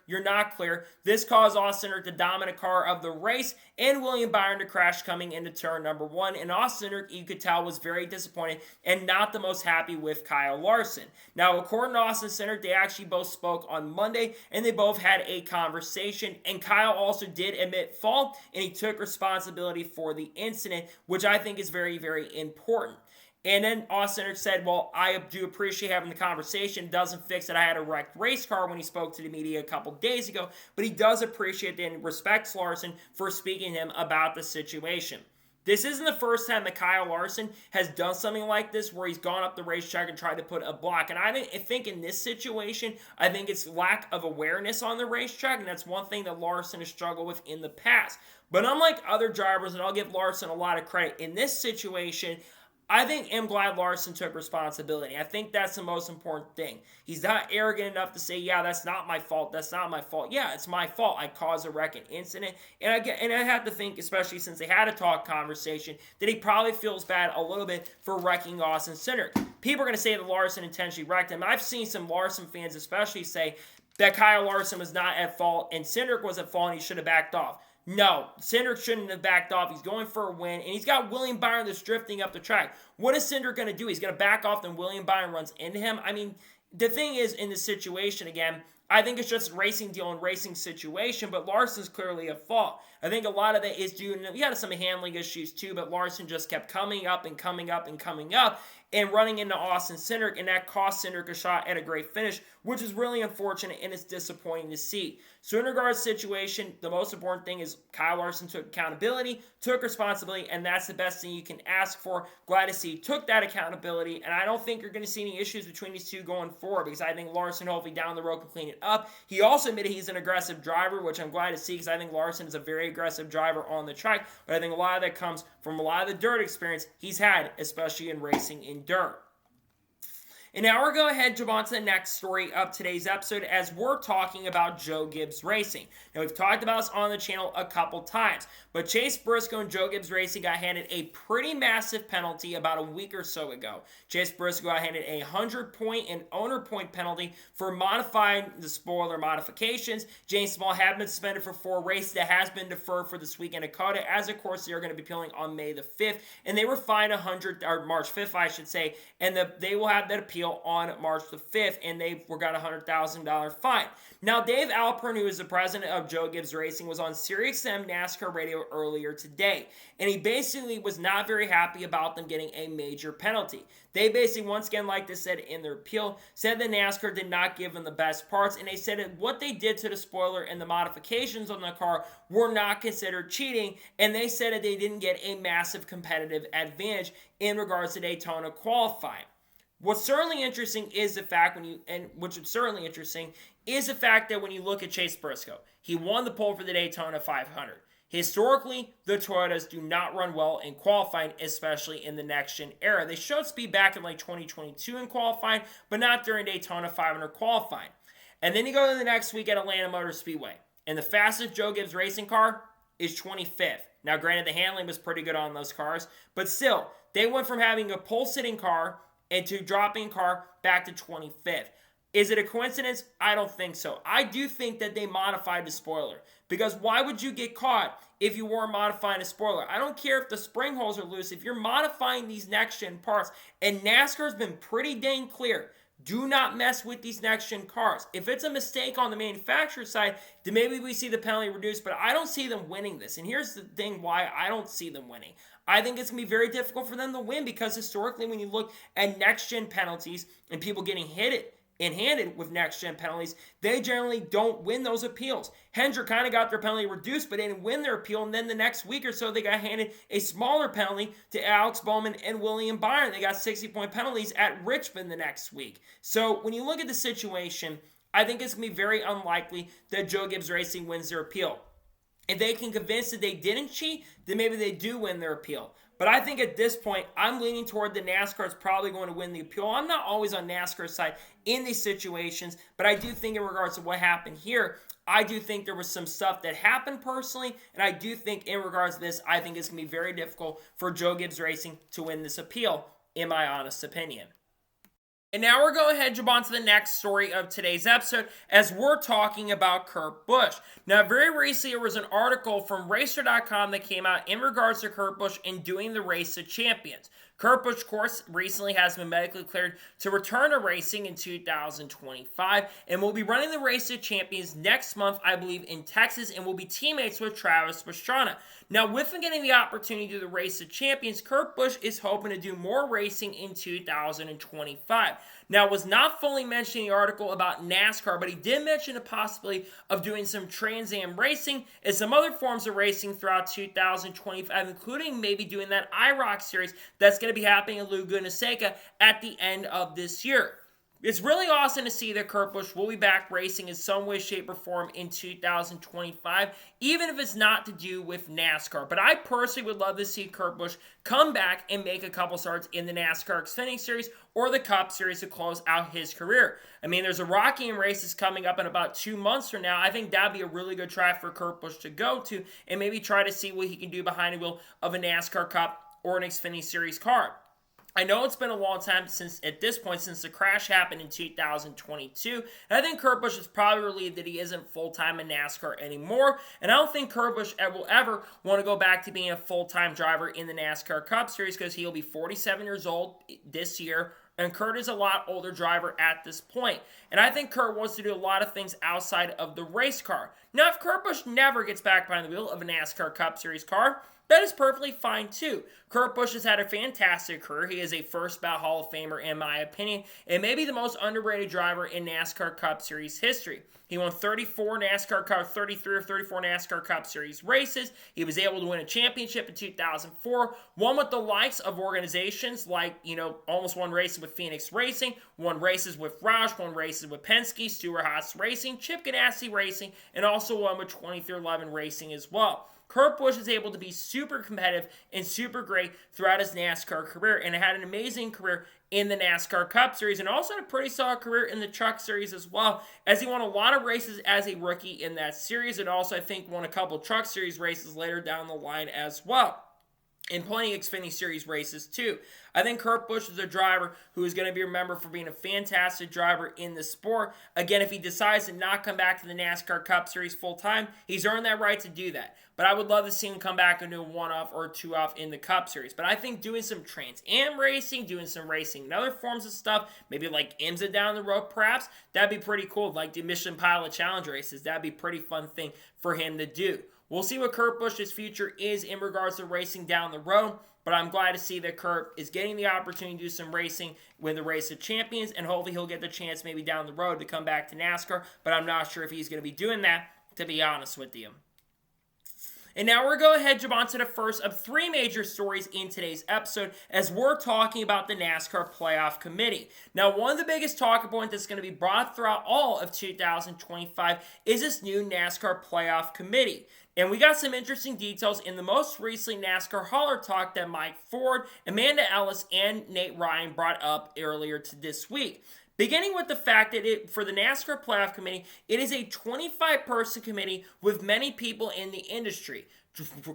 This caused Austin Cindric to dominate car of the race and William Byron to crash coming into turn number 1. And Austin Cindric, you could tell, was very disappointed and not the most happy with Kyle Larson. Now, according to Austin Cindric, they actually both spoke on Monday, and they both had a conversation. And Kyle also did admit fault, and he took responsibility for the incident, which I think is very, very important. And then Austin Cindric said, well, I do appreciate having the conversation. Doesn't fix that I had a wrecked race car when he spoke to the media a couple days ago, but he does appreciate and respects Larson for speaking to him about the situation. This isn't the first time that Kyle Larson has done something like this where he's gone up the racetrack and tried to put a block. And I think in this situation, I think it's lack of awareness on the racetrack, and that's one thing that Larson has struggled with in the past. But unlike other drivers, and I'll give Larson a lot of credit, in this situation, I'm glad Larson took responsibility. I think that's the most important thing. He's not arrogant enough to say, yeah, that's not my fault. Yeah, it's my fault. I caused a wreck and incident. And I have to think, especially since they had a talk conversation, that he probably feels bad a little bit for wrecking Austin Cindric. People are going to say that Larson intentionally wrecked him. I've seen some Larson fans especially say that Kyle Larson was not at fault and Cindric was at fault and he should have backed off. No, Cindric shouldn't have backed off. He's going for a win, and he's got William Byron that's drifting up the track. What is Cindric going to do? He's going to back off, then William Byron runs into him? I mean, the thing is, in this situation, again, I think it's just a racing deal and racing situation, but Larson's clearly at fault. I think a lot of that is due to, he had some handling issues too, but Larson just kept coming up and running into Austin Cindric, and that cost Cindric a shot at a great finish, which is really unfortunate and it's disappointing to see. So in regards to the situation, the most important thing is Kyle Larson took accountability, took responsibility, and that's the best thing you can ask for. Glad to see he took that accountability, and I don't think you're going to see any issues between these two going forward, because I think Larson hopefully down the road can clean it up. He also admitted he's an aggressive driver, which I'm glad to see, because I think Larson is a very aggressive driver on the track, but I think a lot of that comes from a lot of the dirt experience he's had, especially in racing in dirt. And now we're going to head on to the next story of today's episode as we're talking about Joe Gibbs Racing. Now, we've talked about this on the channel a couple times, but Chase Briscoe and Joe Gibbs Racing got handed a pretty massive penalty about a week or so ago. Chase Briscoe got handed a 100-point and owner point penalty for modifying the spoiler modifications. James Small had been suspended for 4 races. That has been deferred for this weekend at COTA, as of course they are going to be appealing on May the 5th, and they were fined March 5th, I should say, and they will have that appeal on March the 5th, and they've got a $100,000 fine. Now, Dave Alpern, who is the president of Joe Gibbs Racing, was on SiriusXM NASCAR radio earlier today, and he basically was not very happy about them getting a major penalty. They basically, once again, like they said in their appeal, said that NASCAR did not give them the best parts, and they said that what they did to the spoiler and the modifications on the car were not considered cheating, and they said that they didn't get a massive competitive advantage in regards to Daytona qualifying. What's certainly interesting is the fact that when you look at Chase Briscoe, he won the pole for the Daytona 500. Historically, the Toyotas do not run well in qualifying, especially in the next-gen era. They showed speed back in like 2022 in qualifying, but not during Daytona 500 qualifying. And then you go to the next week at Atlanta Motor Speedway, and the fastest Joe Gibbs Racing car is 25th. Now, granted, the handling was pretty good on those cars, but still, they went from having a pole-sitting car and to dropping car back to 25th. Is it a coincidence? I don't think so. I do think that they modified the spoiler, because why would you get caught if you weren't modifying a spoiler? I don't care if the spring holes are loose. If you're modifying these next-gen parts, and NASCAR's been pretty dang clear, do not mess with these next-gen cars. If it's a mistake on the manufacturer side, then maybe we see the penalty reduced, but I don't see them winning this. And here's the thing why I don't see them winning. I think it's going to be very difficult for them to win, because historically when you look at next-gen penalties and people getting hit and handed with next-gen penalties, they generally don't win those appeals. Hendrick kind of got their penalty reduced, but they didn't win their appeal, and then the next week or so, they got handed a smaller penalty to Alex Bowman and William Byron. They got 60-point penalties at Richmond the next week. So when you look at the situation, I think it's going to be very unlikely that Joe Gibbs Racing wins their appeal. If they can convince that they didn't cheat, then maybe they do win their appeal. But I think at this point, I'm leaning toward the NASCAR is probably going to win the appeal. I'm not always on NASCAR's side in these situations, but I do think in regards to what happened here, I do think there was some stuff that happened personally, and I do think in regards to this, I think it's going to be very difficult for Joe Gibbs Racing to win this appeal, in my honest opinion. And now we're going ahead and jump on to the next story of today's episode as we're talking about Kurt Busch. Now, very recently, there was an article from Racer.com that came out in regards to Kurt Busch in doing the Race of Champions. Kurt Busch, of course, recently has been medically cleared to return to racing in 2025 and will be running the Race of Champions next month, I believe, in Texas, and will be teammates with Travis Pastrana. Now, with him getting the opportunity to do the Race of Champions, Kurt Busch is hoping to do more racing in 2025. Now, it was not fully mentioned in the article about NASCAR, but he did mention the possibility of doing some Trans Am racing and some other forms of racing throughout 2025, including maybe doing that IROC series that's going to be happening in Laguna Seca at the end of this year. It's really awesome to see that Kurt Busch will be back racing in some way, shape, or form in 2025, even if it's not to do with NASCAR. But I personally would love to see Kurt Busch come back and make a couple starts in the NASCAR Xfinity Series or the Cup Series to close out his career. I mean, there's a Rockingham races coming up in about 2 months from now. I think that'd be a really good track for Kurt Busch to go to and maybe try to see what he can do behind the wheel of a NASCAR Cup or an Xfinity Series car. I know it's been a long time since the crash happened in 2022, and I think Kurt Busch is probably relieved that he isn't full-time in NASCAR anymore, and I don't think Kurt Busch will ever want to go back to being a full-time driver in the NASCAR Cup Series because he'll be 47 years old this year, and Kurt is a lot older driver at this point. And I think Kurt wants to do a lot of things outside of the race car. Now, if Kurt Busch never gets back behind the wheel of a NASCAR Cup Series car, that is perfectly fine too. Kurt Busch has had a fantastic career. He is a first ballot Hall of Famer in my opinion, and maybe the most underrated driver in NASCAR Cup Series history. He won 33 or 34 NASCAR Cup Series races. He was able to win a championship in 2004, won with the likes of organizations like, almost won races with Phoenix Racing, won races with Roush, won races with Penske, Stewart-Haas Racing, Chip Ganassi Racing, and also won with 2311 Racing as well. Kurt Busch is able to be super competitive and super great throughout his NASCAR career and had an amazing career in the NASCAR Cup Series and also had a pretty solid career in the Truck Series as well, as he won a lot of races as a rookie in that series and also I think won a couple Truck Series races later down the line as well. And plenty of Xfinity Series races too. I think Kurt Busch is a driver who is going to be remembered for being a fantastic driver in the sport. Again, if he decides to not come back to the NASCAR Cup Series full-time, he's earned that right to do that. But I would love to see him come back and do a one-off or two-off in the Cup Series. But I think doing some Trans Am racing, doing some racing in other forms of stuff, maybe like IMSA down the road perhaps, that'd be pretty cool. Like the Mission Pilot Challenge races, that'd be a pretty fun thing for him to do. We'll see what Kurt Busch's future is in regards to racing down the road, but I'm glad to see that Kurt is getting the opportunity to do some racing with the Race of Champions, and hopefully he'll get the chance maybe down the road to come back to NASCAR, but I'm not sure if he's going to be doing that, to be honest with you. And now we're going to jump on to the first of 3 major stories in today's episode as we're talking about the NASCAR Playoff Committee. Now, one of the biggest talking points that's going to be brought throughout all of 2025 is this new NASCAR Playoff Committee. And we got some interesting details in the most recent NASCAR Hauler Talk that Mike Ford, Amanda Ellis, and Nate Ryan brought up earlier this week. Beginning with the fact that for the NASCAR Playoff Committee, it is a 25-person committee with many people in the industry.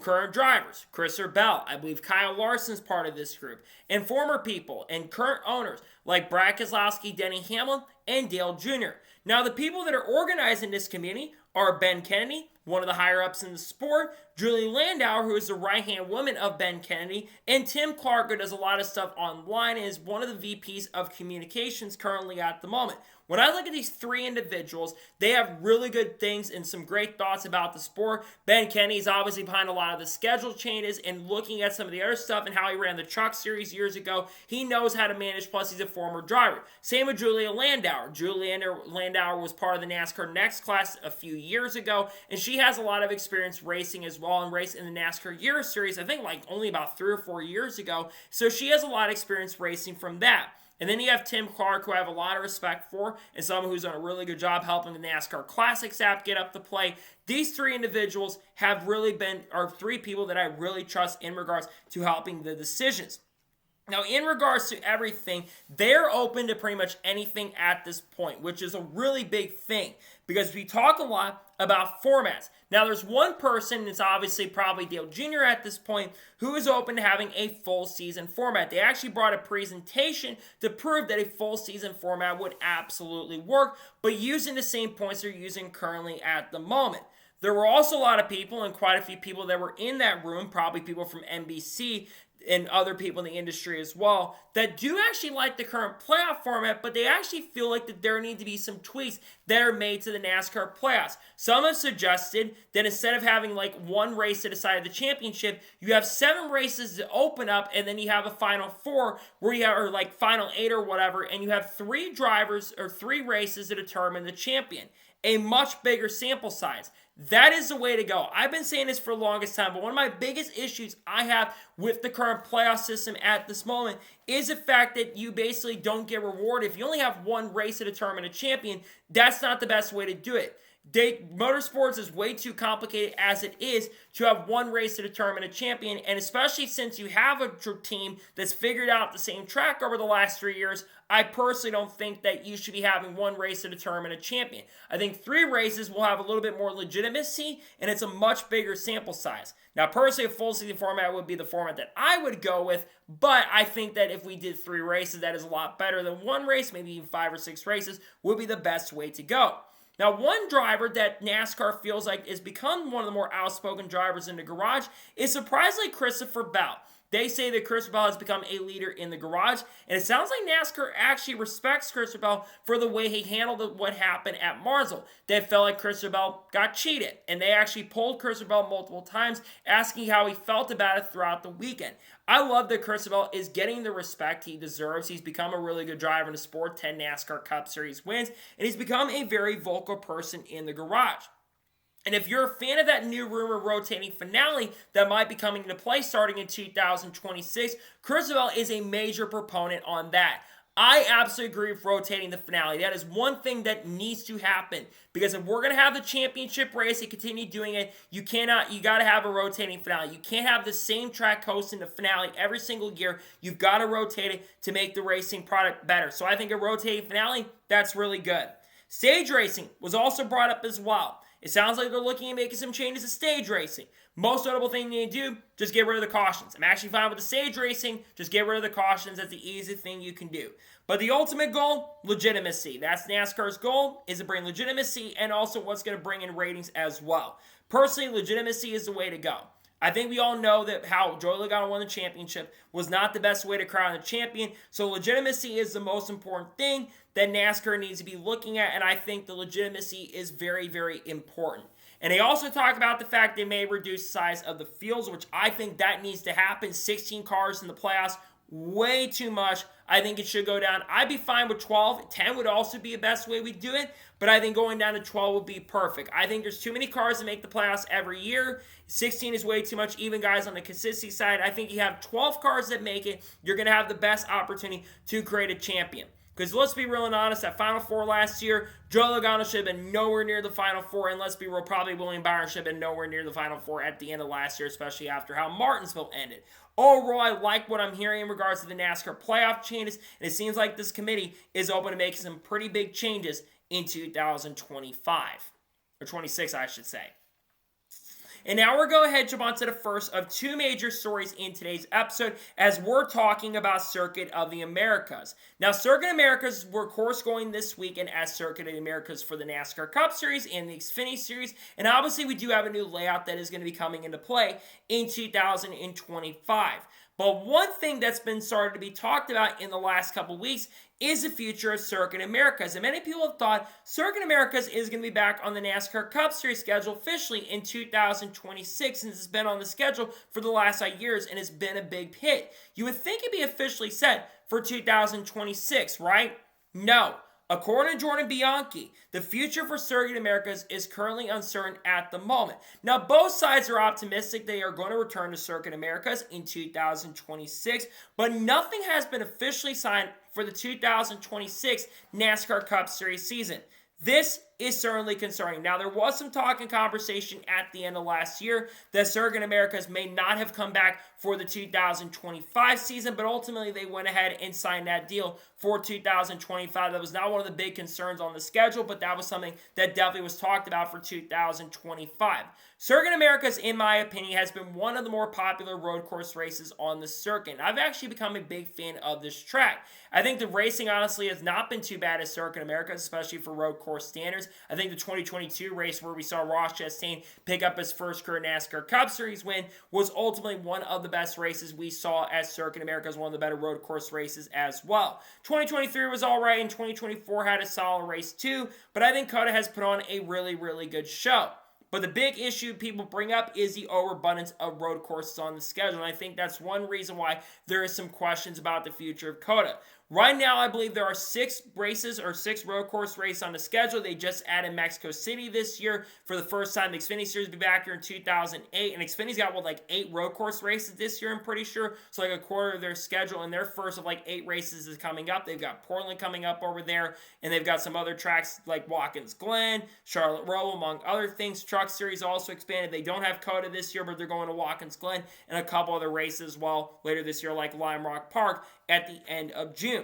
Current drivers, Christopher Bell, I believe Kyle Larson's part of this group, and former people and current owners like Brad Keselowski, Denny Hamlin, and Dale Jr. Now, the people that are organizing this committee are Ben Kennedy, one of the higher-ups in the sport, Julie Landauer, who is the right-hand woman of Ben Kennedy, and Tim Clark, who does a lot of stuff online and is one of the VPs of communications currently at the moment. When I look at these 3 individuals, they have really good things and some great thoughts about the sport. Ben Kennedy is obviously behind a lot of the schedule changes and looking at some of the other stuff and how he ran the Truck Series years ago. He knows how to manage, plus he's a former driver. Same with Julia Landauer. Julia Landauer was part of the NASCAR Next class a few years ago, and she has a lot of experience racing as well and raced in the NASCAR Euro Series, I think like only about 3 or 4 years ago. So she has a lot of experience racing from that. And then you have Tim Clark, who I have a lot of respect for, and someone who's done a really good job helping the NASCAR Classics app get up to play. These three individuals have really are three people that I really trust in regards to helping the decisions. Now, in regards to everything, they're open to pretty much anything at this point, which is a really big thing because we talk a lot about formats. Now, there's one person, and it's obviously probably Dale Jr. at this point, who is open to having a full season format. They actually brought a presentation to prove that a full season format would absolutely work, but using the same points they're using currently at the moment. There were also a lot of people, and quite a few people that were in that room, probably people from NBC, and other people in the industry as well, that do actually like the current playoff format, but they actually feel like that there need to be some tweaks that are made to the NASCAR playoffs. Some have suggested that instead of having like one race to decide the championship, you have 7 races to open up, and then you have a final 4 where you have, or like final 8 or whatever, and you have 3 drivers or 3 races to determine the champion. A much bigger sample size. That is the way to go. I've been saying this for the longest time, but one of my biggest issues I have with the current playoff system at this moment is the fact that you basically don't get rewarded. If you only have one race to determine a champion, that's not the best way to do it. Motorsports is way too complicated as it is to have one race to determine a champion, and especially since you have a team that's figured out the same track over the last 3 years, I personally don't think that you should be having one race to determine a champion. I think 3 races will have a little bit more legitimacy, and it's a much bigger sample size. Now, personally, a full season format would be the format that I would go with, but I think that if we did 3 races, that is a lot better than one race, maybe even 5 or 6 races, would be the best way to go. Now, one driver that NASCAR feels like has become one of the more outspoken drivers in the garage is surprisingly Christopher Bell. They say that Christopher Bell has become a leader in the garage, and it sounds like NASCAR actually respects Christopher Bell for the way he handled what happened at Martinsville. They felt like Christopher Bell got cheated, and they actually pulled Christopher Bell multiple times, asking how he felt about it throughout the weekend. I love that Christopher Bell is getting the respect he deserves. He's become a really good driver in the sport, 10 NASCAR Cup Series wins, and he's become a very vocal person in the garage. And if you're a fan of that new rumor rotating finale that might be coming into play starting in 2026, Christopher Bell is a major proponent on that. I absolutely agree with rotating the finale. That is one thing that needs to happen. Because if we're going to have the championship race and continue doing it, you got to have a rotating finale. You can't have the same track hosting the finale every single year. You've got to rotate it to make the racing product better. So I think a rotating finale, that's really good. Stage racing was also brought up as well. It sounds like they're looking at making some changes to stage racing. Most notable thing you need to do, just get rid of the cautions. I'm actually fine with the stage racing. Just get rid of the cautions. That's the easiest thing you can do. But the ultimate goal, legitimacy. That's NASCAR's goal, is to bring legitimacy and also what's going to bring in ratings as well. Personally, legitimacy is the way to go. I think we all know that how Joey Logano won the championship was not the best way to crown a champion. So legitimacy is the most important thing that NASCAR needs to be looking at. And I think the legitimacy is very, very important. And they also talk about the fact they may reduce the size of the fields, which I think that needs to happen. 16 cars in the playoffs, way too much. I think it should go down. I'd be fine with 12. 10 would also be the best way we do it, but I think going down to 12 would be perfect. I think there's too many cars to make the playoffs every year. 16 is way too much. Even guys on the consistency side, I think you have 12 cars that make it, you're going to have the best opportunity to create a champion. Because let's be real and honest, that Final Four last year, Joey Logano should have been nowhere near the Final Four, and let's be real, probably William Byron should have been nowhere near the Final Four at the end of last year, especially after how Martinsville ended. Overall, I like what I'm hearing in regards to the NASCAR playoff changes, and it seems like this committee is open to making some pretty big changes in 2025. Or 26, I should say. And now we're going to go ahead and jump on to the first of 2 major stories in today's episode as we're talking about Circuit of the Americas. Now, Circuit of the Americas, we're of course going this weekend as Circuit of the Americas for the NASCAR Cup Series and the Xfinity Series. And obviously, we do have a new layout that is going to be coming into play in 2025. But one thing that's been started to be talked about in the last couple weeks is the future of Circuit Americas. And many people have thought Circuit Americas is going to be back on the NASCAR Cup Series schedule officially in 2026, since it's been on the schedule for the last 8 years and it's been a big hit. You would think it'd be officially set for 2026, right? No. According to Jordan Bianchi, the future for Circuit Americas is currently uncertain at the moment. Now, both sides are optimistic they are going to return to Circuit Americas in 2026, but nothing has been officially signed for the 2026 NASCAR Cup Series season. This is certainly concerning. Now, there was some talk and conversation at the end of last year that Circuit Americas may not have come back for the 2025 season, but ultimately they went ahead and signed that deal for 2025. That was not one of the big concerns on the schedule, but that was something that definitely was talked about for 2025. Circuit Americas, in my opinion, has been one of the more popular road course races on the circuit. I've actually become a big fan of this track. I think the racing, honestly, has not been too bad at Circuit Americas, especially for road course standards. I think the 2022 race where we saw Ross Chastain pick up his first career NASCAR Cup Series win was ultimately one of the best races we saw at Circuit Americas, one of the better road course races as well. 2023 was all right, and 2024 had a solid race too, but I think COTA has put on a really, really good show. But the big issue people bring up is the overabundance of road courses on the schedule, and I think that's one reason why there is some questions about the future of COTA. Right now, I believe there are 6 races or 6 road course races on the schedule. They just added Mexico City this year for the first time. The Xfinity Series will be back here in 2008. And Xfinity's got, 8 road course races this year, I'm pretty sure. So, a quarter of their schedule. And their first of, 8 races is coming up. They've got Portland coming up over there. And they've got some other tracks like Watkins Glen, Charlotte Row, among other things. Truck Series also expanded. They don't have COTA this year, but they're going to Watkins Glen and a couple other races as well later this year, like Lime Rock Park at the end of June.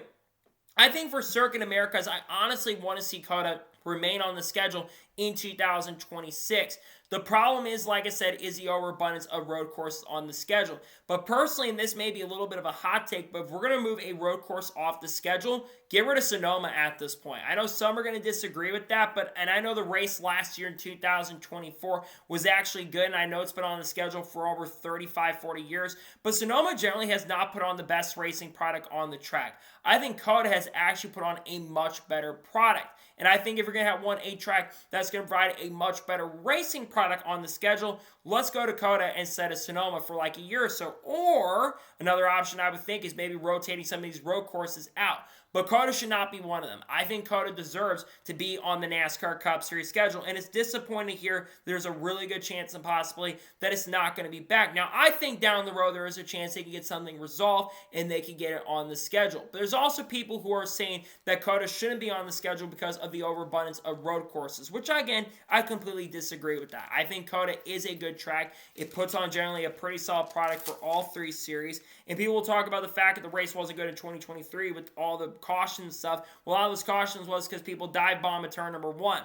I think for Circuit Americas, I honestly want to see COTA remain on the schedule in 2026. The problem is, like I said, is the overabundance of road courses on the schedule. But personally, and this may be a little bit of a hot take, but if we're going to move a road course off the schedule, get rid of Sonoma at this point. I know some are going to disagree with that, and I know the race last year in 2024 was actually good, and I know it's been on the schedule for over 35, 40 years, but Sonoma generally has not put on the best racing product on the track. I think COTA has actually put on a much better product. And I think if you're going to have a track that's going to provide a much better racing product on the schedule, let's go to COTA instead of Sonoma for a year or so. Or another option I would think is maybe rotating some of these road courses out. But COTA should not be one of them. I think COTA deserves to be on the NASCAR Cup Series schedule, and it's disappointing here. There's a really good chance and possibility that it's not going to be back. Now, I think down the road there is a chance they can get something resolved and they can get it on the schedule. But there's also people who are saying that COTA shouldn't be on the schedule because of the overabundance of road courses, which, again, I completely disagree with that. I think COTA is a good track. It puts on generally a pretty solid product for all 3 series, and people will talk about the fact that the race wasn't good in 2023 with all the caution stuff. Well, a lot of those cautions was because people dive bomb at turn number 1.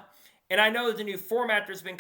And I know that the new format, there's been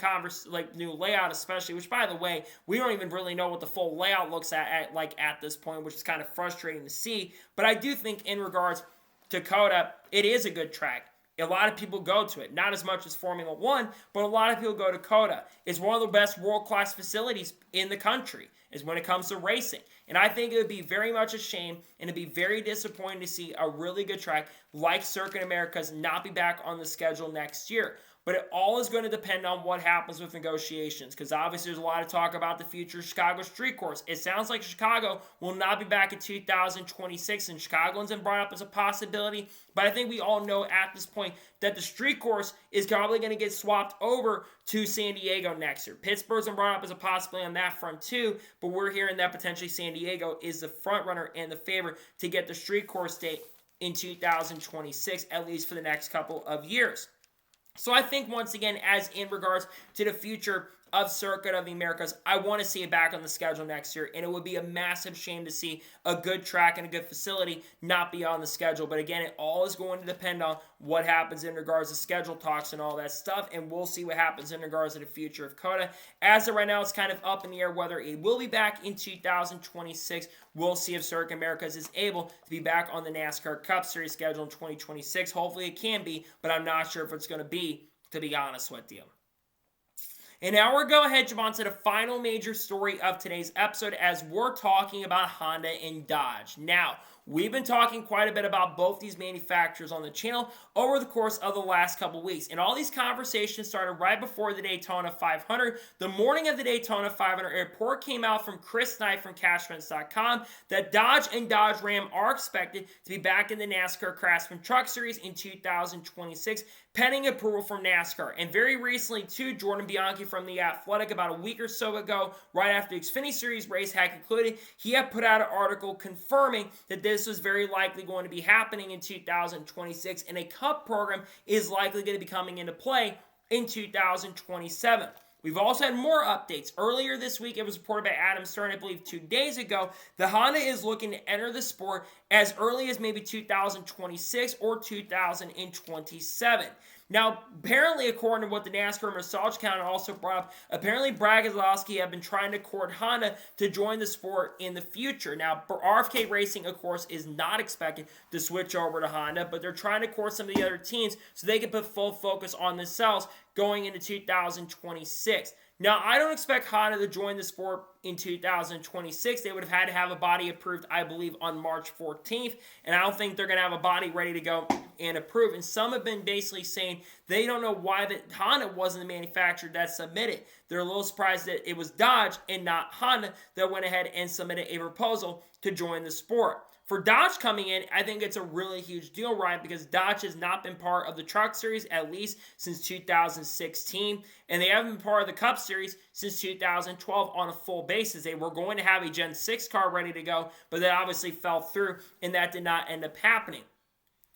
new layout especially, which, by the way, we don't even really know what the full layout looks at this point, which is kind of frustrating to see. But I do think in regards to COTA, it is a good track. A lot of people go to it. Not as much as Formula 1, but a lot of people go to COTA. It's one of the best world-class facilities in the country is when it comes to racing. And I think it would be very much a shame and it'd be very disappointing to see a really good track like Circuit Americas not be back on the schedule next year. But it all is going to depend on what happens with negotiations, because obviously there's a lot of talk about the future of Chicago street course. It sounds like Chicago will not be back in 2026, and Chicago's been brought up as a possibility, but I think we all know at this point that the street course is probably going to get swapped over to San Diego next year. Pittsburgh's been brought up as a possibility on that front too, but we're hearing that potentially San Diego is the front runner and the favorite to get the street course date in 2026, at least for the next couple of years. So I think, once again, as in regards to the future of Circuit of the Americas, I want to see it back on the schedule next year, and it would be a massive shame to see a good track and a good facility not be on the schedule. But again, it all is going to depend on what happens in regards to schedule talks and all that stuff, and we'll see what happens in regards to the future of COTA. As of right now, it's kind of up in the air whether it will be back in 2026. We'll see if Circuit Americas is able to be back on the NASCAR Cup Series schedule in 2026. Hopefully it can be, but I'm not sure if it's going to be honest with you. And now we're going to head on to the final major story of today's episode as we're talking about Honda and Dodge. Now, we've been talking quite a bit about both these manufacturers on the channel over the course of the last couple weeks. And all these conversations started right before the Daytona 500. The morning of the Daytona 500, a report came out from Chris Knight from CashFence.com that Dodge and Dodge Ram are expected to be back in the NASCAR Craftsman Truck Series in 2026, pending approval from NASCAR. And very recently, too, Jordan Bianchi from The Athletic, about a week or so ago, right after the Xfinity Series race had concluded, he had put out an article confirming that this this is very likely going to be happening in 2026, and a Cup program is likely going to be coming into play in 2027. We've also had more updates. Earlier this week, it was reported by Adam Stern, I believe 2 days ago, that Honda is looking to enter the sport as early as maybe 2026 or 2027. Now, apparently, according to what the NASCAR massage counter also brought up, apparently Brad Keselowski have been trying to court Honda to join the sport in the future. Now, RFK Racing, of course, is not expected to switch over to Honda, but they're trying to court some of the other teams so they can put full focus on themselves going into 2026. Now, I don't expect Honda to join the sport in 2026. They would have had to have a body approved, I believe, on March 14th, and I don't think they're going to have a body ready to go and approved. And some have been basically saying they don't know why that Honda wasn't the manufacturer that submitted. They're a little surprised that it was Dodge and not Honda that went ahead and submitted a proposal to join the sport. For Dodge coming in, I think it's a really huge deal, Ryan, because Dodge has not been part of the Truck Series at least since 2016, and they haven't been part of the Cup Series since 2012 on a full basis. They were going to have a Gen 6 car ready to go, but that obviously fell through, and that did not end up happening.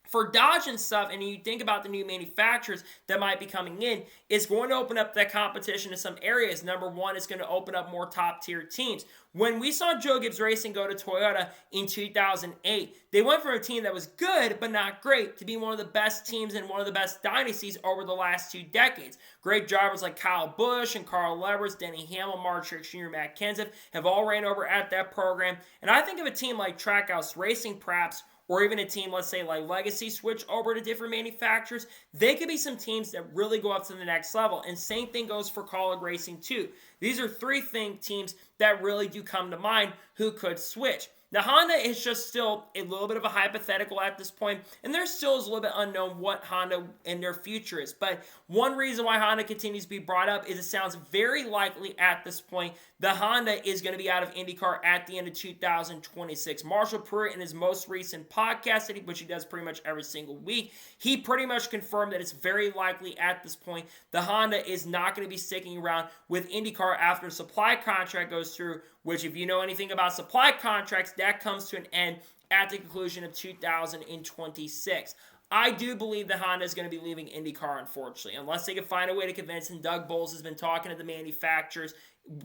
For Dodge and stuff, and you think about the new manufacturers that might be coming in, it's going to open up that competition in some areas. Number one, it's going to open up more top-tier teams. When we saw Joe Gibbs Racing go to Toyota in 2008, they went from a team that was good but not great to be one of the best teams and one of the best dynasties over the last 2 decades. Great drivers like Kyle Busch and Carl Lewis, Denny Hamlin, Mark Truex Jr., Matt Kenseth have all ran over at that program. And I think of a team like Trackhouse Racing, perhaps, or even a team, let's say, like Legacy, switch over to different manufacturers, they could be some teams that really go up to the next level. And same thing goes for Kaulig Racing, too. These are 3 teams that really do come to mind who could switch. Now, Honda is just still a little bit of a hypothetical at this point, and there still is a little bit unknown what Honda and their future is. But one reason why Honda continues to be brought up is it sounds very likely at this point that Honda is going to be out of IndyCar at the end of 2026. Marshall Pruitt, in his most recent podcast, which he does pretty much every single week, he pretty much confirmed that it's very likely at this point that Honda is not going to be sticking around with IndyCar after a supply contract goes through, which, if you know anything about supply contracts, that comes to an end at the conclusion of 2026. I do believe that Honda is going to be leaving IndyCar, unfortunately, unless they can find a way to convince him. Doug Bowles has been talking to the manufacturers,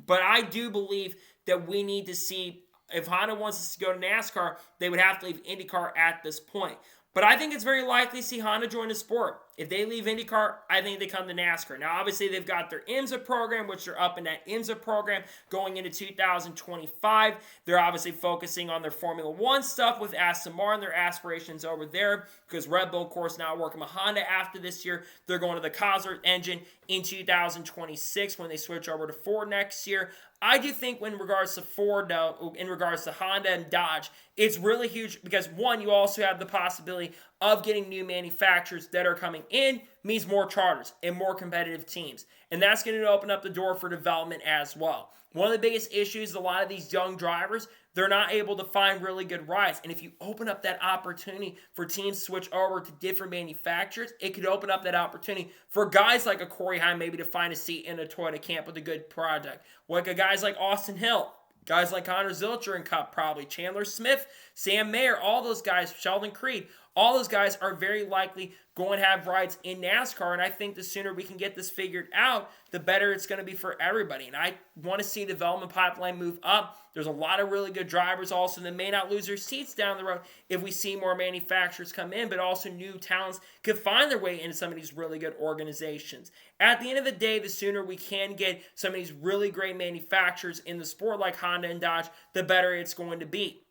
but I do believe that we need to see, if Honda wants us to go to NASCAR, they would have to leave IndyCar at this point. But I think it's very likely to see Honda join the sport. If they leave IndyCar, I think they come to NASCAR. Now, obviously, they've got their IMSA program, which they're up in that IMSA program going into 2025. They're obviously focusing on their Formula One stuff with Aston Martin, their aspirations over there, because Red Bull, of course, now working with Honda after this year. They're going to the Cosworth engine in 2026 when they switch over to Ford next year. I do think in regards to Ford, though, in regards to Honda and Dodge, it's really huge because, one, you also have the possibility of getting new manufacturers that are coming in, means more charters and more competitive teams. And that's going to open up the door for development as well. One of the biggest issues is a lot of these young drivers, they're not able to find really good rides. And if you open up that opportunity for teams to switch over to different manufacturers, it could open up that opportunity for guys like a Corey Heim maybe to find a seat in a Toyota camp with a good product. Like guys like Austin Hill, guys like Connor Zilisch in Cup probably, Chandler Smith, Sam Mayer, all those guys, Sheldon Creed, all those guys are very likely going to have rides in NASCAR, and I think the sooner we can get this figured out, the better it's going to be for everybody. And I want to see development pipeline move up. There's a lot of really good drivers also that may not lose their seats down the road if we see more manufacturers come in, but also new talents could find their way into some of these really good organizations. At the end of the day, the sooner we can get some of these really great manufacturers in the sport like Honda and Dodge, the better it's going to be.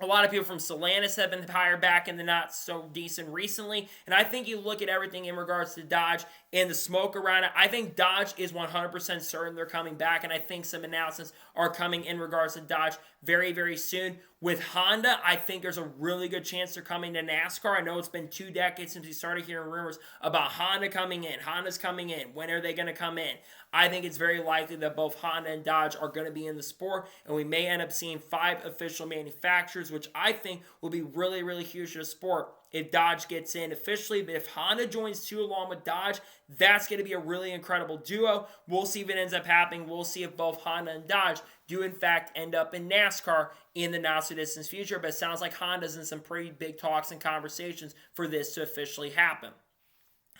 A lot of people from Stellantis have been hired back in the not so decent recently. And I think you look at everything in regards to Dodge and the smoke around it. I think Dodge is 100% certain they're coming back. And I think some announcements are coming in regards to Dodge very, very soon. With Honda, I think there's a really good chance they're coming to NASCAR. I know it's been 2 decades since we started hearing rumors about Honda coming in. Honda's coming in. When are they going to come in? I think it's very likely that both Honda and Dodge are going to be in the sport, and we may end up seeing 5 official manufacturers which I think will be really, really huge for the sport if Dodge gets in officially. But if Honda joins too along with Dodge, that's going to be a really incredible duo. We'll see if it ends up happening. We'll see if both Honda and Dodge do in fact end up in NASCAR in the not-so-distant future. But it sounds like Honda's in some pretty big talks and conversations for this to officially happen.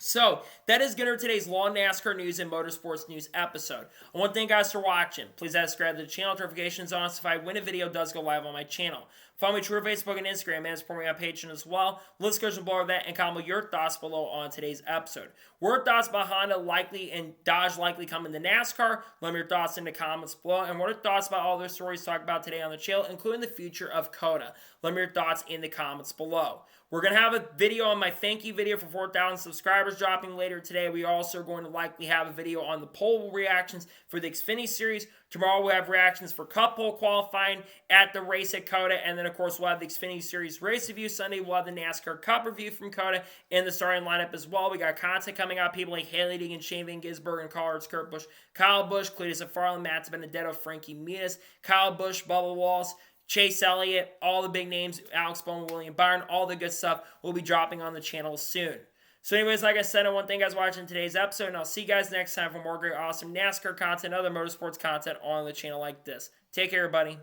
So, that is going to be today's Law NASCAR News and Motorsports News episode. I want to thank you guys for watching. Please subscribe to the channel, notifications on so if when a video does go live on my channel. Follow me on Twitter, Facebook, and Instagram, and support me on Patreon as well. Let's go below that and comment your thoughts below on today's episode. What thoughts about Honda likely and Dodge likely coming to NASCAR? Let me your thoughts in the comments below. And what are thoughts about all the stories talked about today on the channel, including the future of COTA? Let me your thoughts in the comments below. We're going to have a video on my thank you video for 4,000 subscribers dropping later today. We also are going to likely have a video on the pole reactions for the Xfinity Series. Tomorrow we'll have reactions for Cup pole qualifying at the race at COTA. And then, of course, we'll have the Xfinity Series race review. Sunday we'll have the NASCAR Cup review from COTA and the starting lineup as well. We got content coming out. People like Haley Deegan, Shane Van Gisbergen, Collards, Kurt Busch, Kyle Busch, Cletus McFarland, Matt Benedetto, Frankie Muniz, Kyle Busch, Bubba Wallace, Chase Elliott, all the big names, Alex Bowman, William Byron, all the good stuff will be dropping on the channel soon. So anyways, like I said, I want to thank you guys for watching today's episode, and I'll see you guys next time for more great, awesome NASCAR content, other motorsports content on the channel like this. Take care, everybody.